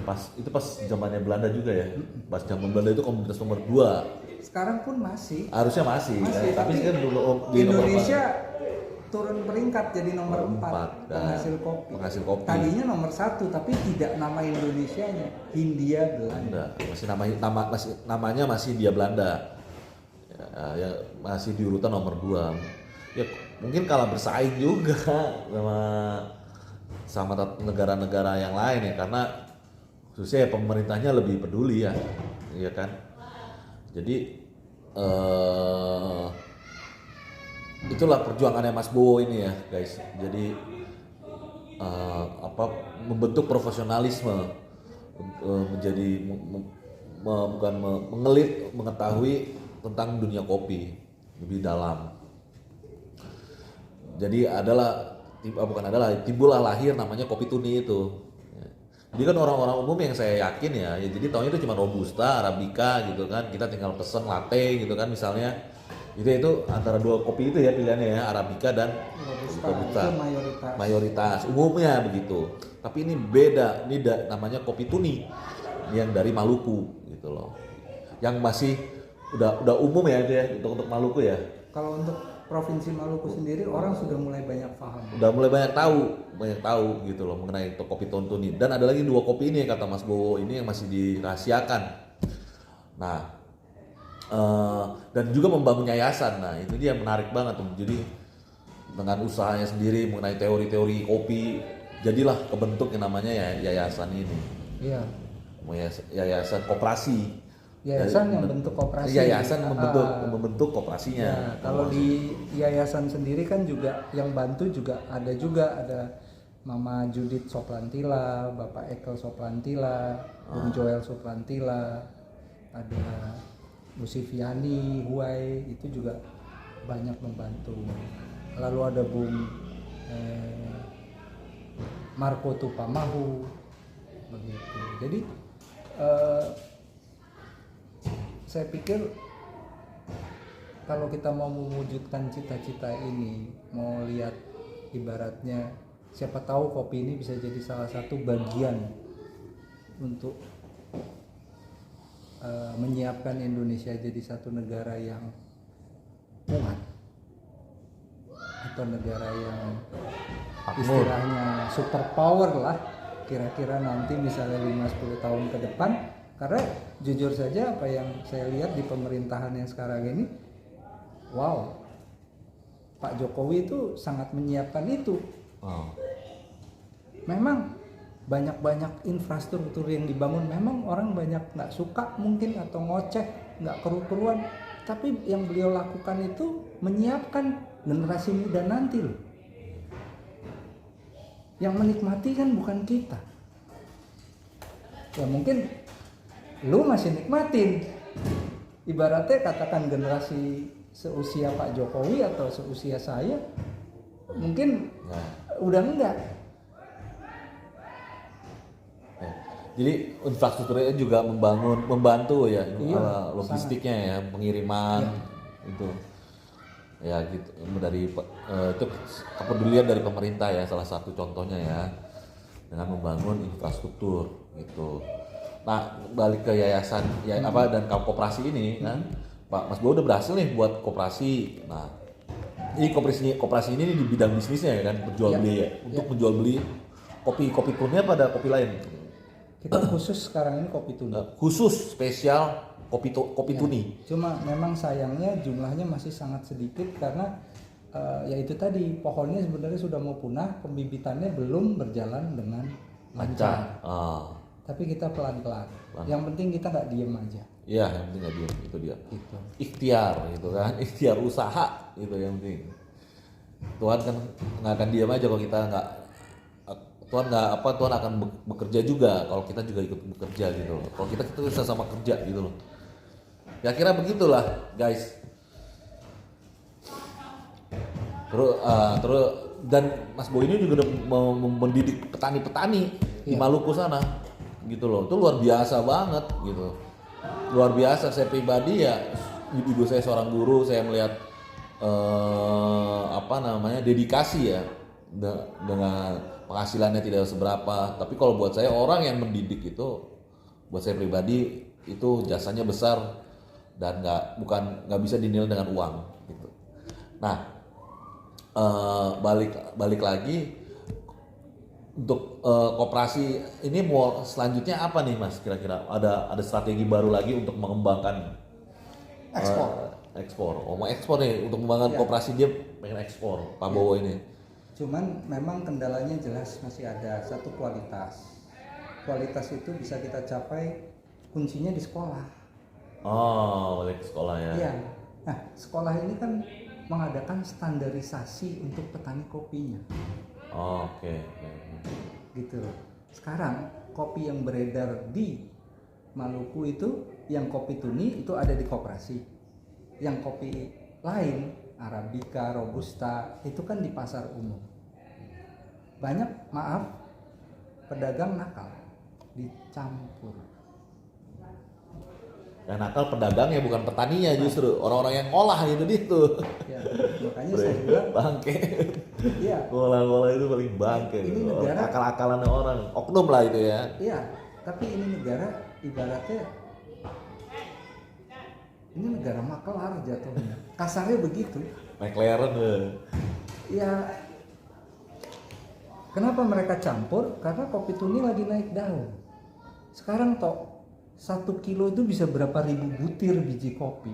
S1: Pas zamannya Belanda juga ya. Pas zaman Belanda itu komoditas nomor 2.
S2: Sekarang pun masih.
S1: Harusnya masih ya. Tapi kan dulu
S2: di Indonesia turun peringkat jadi nomor 4 penghasil kopi. Tadinya nomor 1 tapi tidak nama Indonesianya, Hindia Belanda.
S1: Namanya masih Hindia Belanda. Ya, masih di urutan nomor 2. Ya mungkin kalah bersaing juga sama negara-negara yang lain ya, karena khususnya ya pemerintahnya lebih peduli ya, iya kan. Jadi itulah perjuangannya Mas Bowo ini ya guys. Jadi membentuk profesionalisme, menjadi bukan mengelit, mengetahui tentang dunia kopi lebih dalam. Jadi timbullah lahir namanya Kopi Tuni itu. Jadi kan orang-orang umum yang saya yakin ya jadi taunya itu cuma Robusta, Arabica gitu kan. Kita tinggal pesen latte gitu kan misalnya. Itu antara 2 kopi itu ya pilihannya ya, Arabica dan Robusta. Mayoritas umumnya begitu. Tapi ini beda, ini namanya Kopi Tuni yang dari Maluku gitu loh. Yang masih udah umum ya itu ya untuk Maluku ya.
S2: Kalau untuk Provinsi Maluku sendiri orang sudah mulai banyak paham.
S1: Udah mulai banyak tahu gitu loh mengenai Kopi Tuni. Dan ada lagi 2 kopi ini kata Mas Bowo ini yang masih dirahasiakan. Nah, dan juga membangun yayasan. Nah, itu dia menarik banget tuh. Jadi dengan usahanya sendiri mengenai teori-teori kopi, jadilah kebentuk yang namanya yayasan ini.
S2: Iya.
S1: Yayasan koperasi.
S2: Yayasan yang bentuk koperasi.
S1: Yayasan membentuk koperasinya.
S2: Ya, kalau di yayasan sendiri kan juga yang bantu juga ada Mama Judith Soplantila, Bapak Ekel Soplantila, Bung Joel Soplantila, ada Bu Siviani, Huai, itu juga banyak membantu. Lalu ada Bung Marco Tupamahu, begitu. Jadi saya pikir kalau kita mau mewujudkan cita-cita ini, mau lihat ibaratnya siapa tahu kopi ini bisa jadi salah satu bagian untuk menyiapkan Indonesia jadi satu negara yang kuat atau negara yang istilahnya super power lah kira-kira nanti misalnya 5-10 tahun ke depan. Karena jujur saja apa yang saya lihat di pemerintahan yang sekarang ini, wow, Pak Jokowi itu sangat menyiapkan itu. Memang banyak-banyak infrastruktur yang dibangun, memang orang banyak nggak suka mungkin atau ngoceh, nggak keru-keruan. Tapi yang beliau lakukan itu menyiapkan generasi muda nanti loh. Yang menikmati kan bukan kita. Ya mungkin lu masih nikmatin, ibaratnya katakan generasi seusia Pak Jokowi atau seusia saya mungkin udah enggak.
S1: Jadi infrastrukturnya juga membantu ya, logistiknya ya, pengiriman itu ya gitu, dari itu kepedulian dari pemerintah ya, salah satu contohnya ya, dengan membangun infrastruktur gitu. Nah, balik ke yayasan dan koperasi ini kan, Pak Mas Bowo udah berhasil nih buat koperasi. Nah, ini koperasi ini di bidang bisnisnya ya kan, berjual beli ya, untuk menjual beli kopi Tuni pada kopi lain.
S2: Kita khusus sekarang ini Kopi Tuni.
S1: Khusus spesial kopi Tuni.
S2: Cuma memang sayangnya jumlahnya masih sangat sedikit karena ya itu tadi, pohonnya sebenarnya sudah mau punah, pembibitannya belum berjalan dengan lancar. Tapi kita pelan-pelan. Yang penting kita nggak diem aja.
S1: Iya, yang penting nggak diem, itu dia. Gitu. Ikhtiar gitu kan, ikhtiar usaha itu yang penting. Tuhan kan nggak akan diem aja kalau kita nggak. Tuhan akan bekerja juga kalau kita juga ikut bekerja gitu loh. Kalau kita sama kerja gitu loh. Ya kira begitulah guys. Terus dan Mas Bowo ini juga udah mendidik petani-petani di Maluku sana. gitu loh. Itu luar biasa banget gitu. Luar biasa. Saya pribadi ya, ibu saya seorang guru, saya melihat dedikasi ya, dengan penghasilannya tidak seberapa. Tapi kalau buat saya, orang yang mendidik itu, buat saya pribadi itu jasanya besar dan nggak bisa dinilai dengan uang gitu. Nah, balik lagi untuk koperasi ini, mau selanjutnya apa nih Mas? Kira-kira ada strategi baru lagi untuk mengembangkan ekspor. Mau ekspor nih, untuk mengembangkan koperasi, dia pengen ekspor Pak Bowo ini.
S2: Cuman memang kendalanya jelas masih ada satu, kualitas. Kualitas itu bisa kita capai kuncinya di sekolah.
S1: Oh, balik ke sekolah ya.
S2: Iya. Nah, sekolah ini kan mengadakan standarisasi untuk petani kopinya.
S1: Oh, oke.
S2: Gitu. Sekarang kopi yang beredar di Maluku itu, yang kopi tuni itu ada di koperasi. Yang kopi lain, Arabica, Robusta, itu kan di pasar umum. Banyak, maaf, pedagang nakal, dicampur.
S1: Yang nakal pedagangnya, bukan petaninya, justru orang-orang yang ngolah gitu.
S2: Ya, makanya saya bilang
S1: bangke.
S2: Iya.
S1: Ngolah-ngolah itu paling bangke.
S2: Ini negara,
S1: akal-akalannya orang, oknum lah itu ya.
S2: Iya, tapi ini negara ibaratnya ini negara makelar jatuhnya. Kasarnya begitu.
S1: McLaren
S2: Ya. Kenapa mereka campur? Karena kopi tuni lagi naik daun. Sekarang 1 kilo itu bisa berapa ribu butir biji kopi.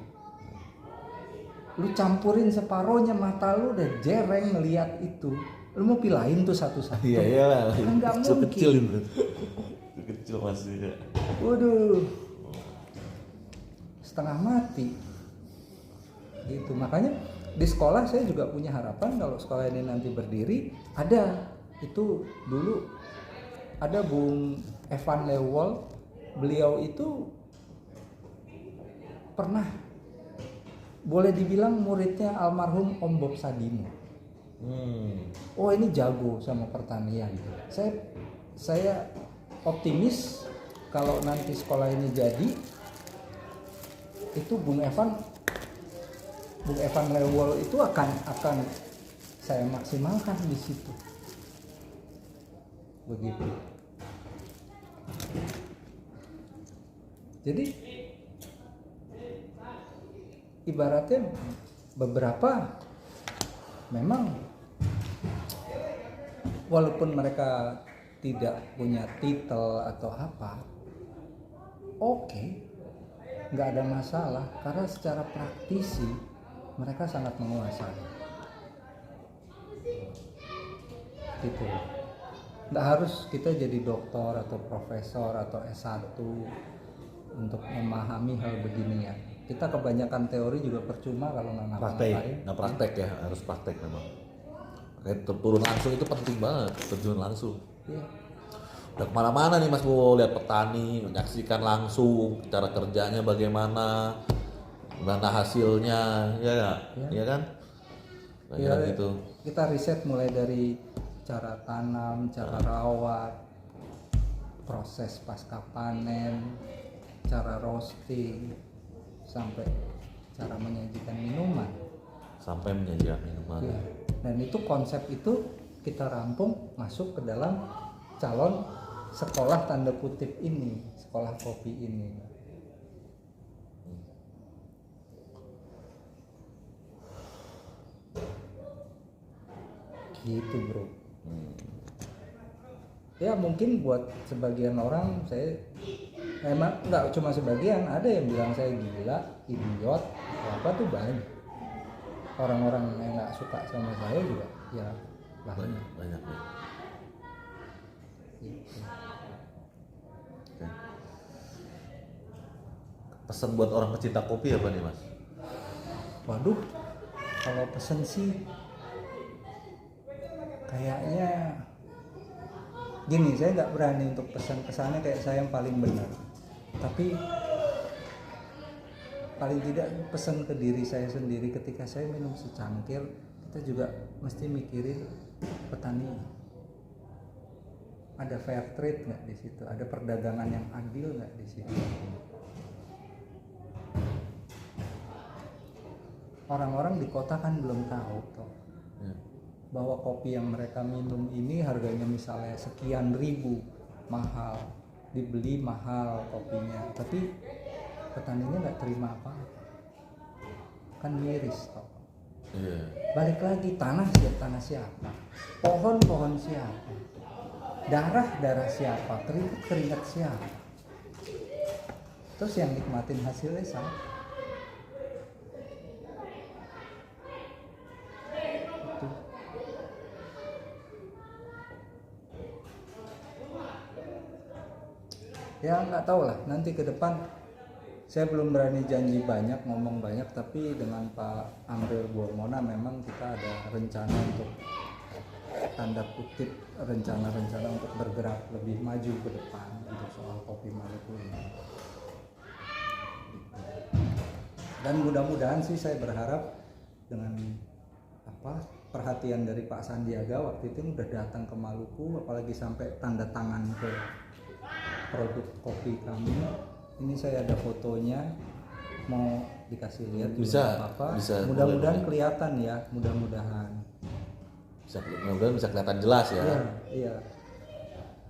S2: Lu campurin separohnya, mata lu udah jereng ngeliat itu. Lu mau pilahin tuh satu-satu.
S1: Iya lah.
S2: Kan nggak mungkin.
S1: Kecil itu. Kecil masih.
S2: Waduh. Setengah mati. Gitu. Makanya di sekolah saya juga punya harapan kalau sekolah ini nanti berdiri, ada itu dulu ada Bung Evan Lewol. Beliau itu pernah, boleh dibilang muridnya almarhum Om Bob Sadino. Oh, ini jago sama pertanian. Saya optimis kalau nanti sekolah ini jadi, itu Bung Evan Lewol itu akan saya maksimalkan di situ. Begitu. Jadi ibaratnya beberapa memang walaupun mereka tidak punya titel atau apa, oke, nggak ada masalah karena secara praktisi mereka sangat menguasai. Gitu. Nggak harus kita jadi doktor atau profesor atau S1 untuk memahami hal beginian. Kita kebanyakan teori juga percuma kalau nggak ngapa-ngapain.
S1: Nggak praktek ya, harus praktek memang. Kayak turun langsung itu penting banget, terjun langsung.
S2: Iya.
S1: Udah kemana-mana nih Mas Bowo, lihat petani, menyaksikan langsung cara kerjanya bagaimana hasilnya, ya kan?
S2: Ya,
S1: gitu.
S2: Kita riset mulai dari cara tanam, cara rawat, proses pasca panen, cara roasting, sampai cara menyajikan minuman. Ya. Dan itu konsep itu kita rampung masuk ke dalam calon sekolah tanda kutip ini, sekolah kopi ini. Gitu bro. Ya mungkin buat sebagian orang saya emang nggak cuma sebagian, ada yang bilang saya gila, idiot, apa tuh banyak. Orang-orang yang nggak suka sama saya juga ya
S1: banyak ya.
S2: Gitu.
S1: Oke. Pesan buat orang pecinta kopi apa nih Mas?
S2: Waduh, kalau pesen sih kayaknya gini, saya nggak berani untuk pesan-pesannya kayak saya yang paling benar, tapi paling tidak pesan ke diri saya sendiri. Ketika saya minum secangkir, kita juga mesti mikirin petani. ada fair trade nggak di situ, ada perdagangan yang adil nggak di situ. Orang-orang di kota kan belum tahu toh bahwa kopi yang mereka minum ini harganya misalnya sekian ribu, mahal, dibeli mahal kopinya, tapi petaninya nggak terima apa, kan miris toh. Balik lagi, tanah siapa, pohon siapa, darah siapa, keringat siapa, terus yang nikmatin hasilnya siapa? Ya nggak tahu lah, nanti ke depan saya belum berani janji banyak, ngomong banyak, tapi dengan Pak Amril Bormona memang kita ada rencana untuk tanda kutip rencana untuk bergerak lebih maju ke depan untuk soal kopi Maluku ini. Dan mudah-mudahan sih saya berharap dengan perhatian dari Pak Sandiaga waktu itu udah datang ke Maluku, apalagi sampai tanda tangan ke produk kopi kami. Ini saya ada fotonya, mau dikasih lihat juga apa?
S1: Bisa.
S2: Mudah-mudahan kelihatan ya, mudah-mudahan
S1: bisa kelihatan jelas ya.
S2: Iya.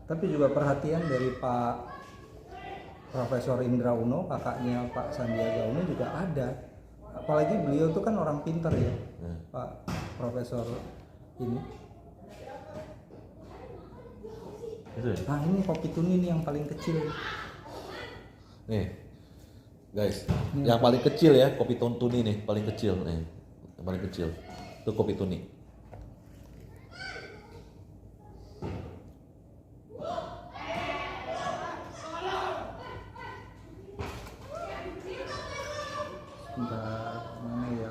S2: Tapi juga perhatian dari Pak Profesor Indra Uno, kakaknya Pak Sandiaga Uno juga ada. Apalagi beliau tuh kan orang pintar ya, Pak Profesor ini. Nah ini kopi tuni nih yang paling kecil.
S1: Nih guys, yang paling kecil ya kopi tuni nih, paling kecil nih, yang paling kecil itu kopi tuni.
S2: Sebentar, mana ya?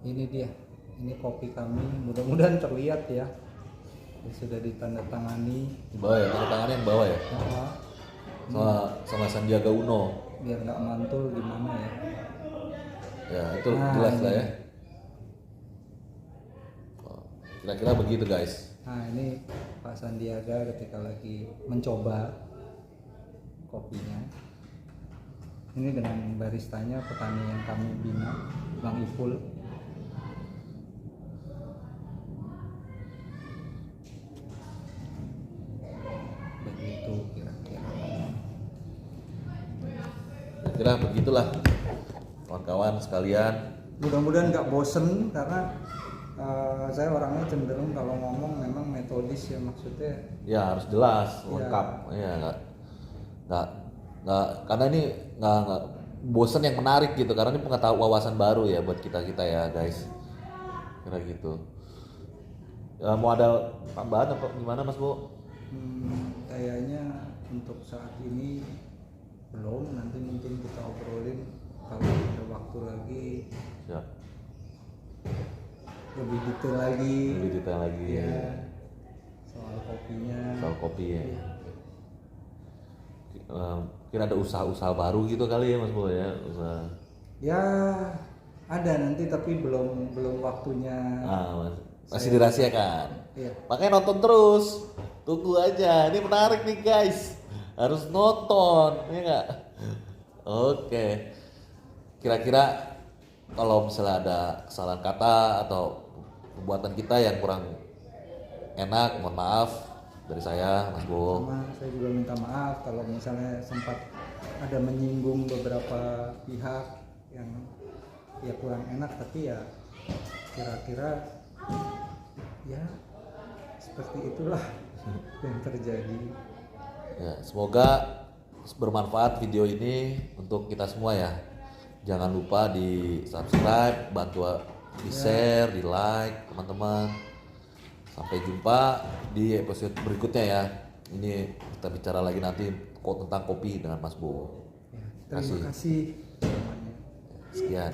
S2: Ini dia, ini kopi kami, mudah-mudahan terlihat ya. Sudah ditandatangani.
S1: Di bawah ya, tanda tangannya yang bawah ya. Sama Sandiaga Uno.
S2: Biar nggak mantul gimana ya.
S1: Ya itu jelas lah ya. Kira-kira begitu guys.
S2: Nah ini Pak Sandiaga ketika lagi mencoba kopinya. Ini dengan baristanya petani yang kami bina, Bang Ipul. Begitu kira-kira.
S1: Kira begitulah kawan-kawan sekalian.
S2: Mudah-mudahan nggak bosen karena saya orangnya cenderung kalau ngomong memang metodis ya, maksudnya
S1: Ya harus jelas, lengkap. Ya nggak karena ini nggak bosen, yang menarik gitu, karena ini pengetahuan wawasan baru ya buat kita ya guys. Kira gitu. Ya, mau ada tambahan apa gimana Mas Bu?
S2: Kayaknya untuk saat ini belum, nanti mungkin kita obrolin kalau ada waktu lagi.
S1: Ya.
S2: Lebih detail lagi ya, soal kopinya,
S1: soal kopi ya. Kira ada usaha-usaha baru gitu kali ya Mas Bo ya, usaha
S2: ya ada nanti tapi belum waktunya.
S1: Masih dirahasiakan.
S2: Iya.
S1: Makanya nonton terus, tunggu aja, ini menarik nih guys, harus nonton ya nggak? Oke. Kira-kira kalau misalnya ada kesalahan kata atau pembuatan kita yang kurang enak, mohon maaf dari saya Mas Bo.
S2: Saya juga minta maaf kalau misalnya sempat ada menyinggung beberapa pihak yang ya kurang enak, tapi ya kira-kira ya seperti itulah yang terjadi.
S1: Ya, semoga bermanfaat video ini untuk kita semua ya. Jangan lupa di subscribe, bantu di share, di like teman-teman. Sampai jumpa di episode berikutnya ya. Ini kita bicara lagi nanti tentang kopi dengan Mas Bo.
S2: Terima kasih semuanya.
S1: Sekian.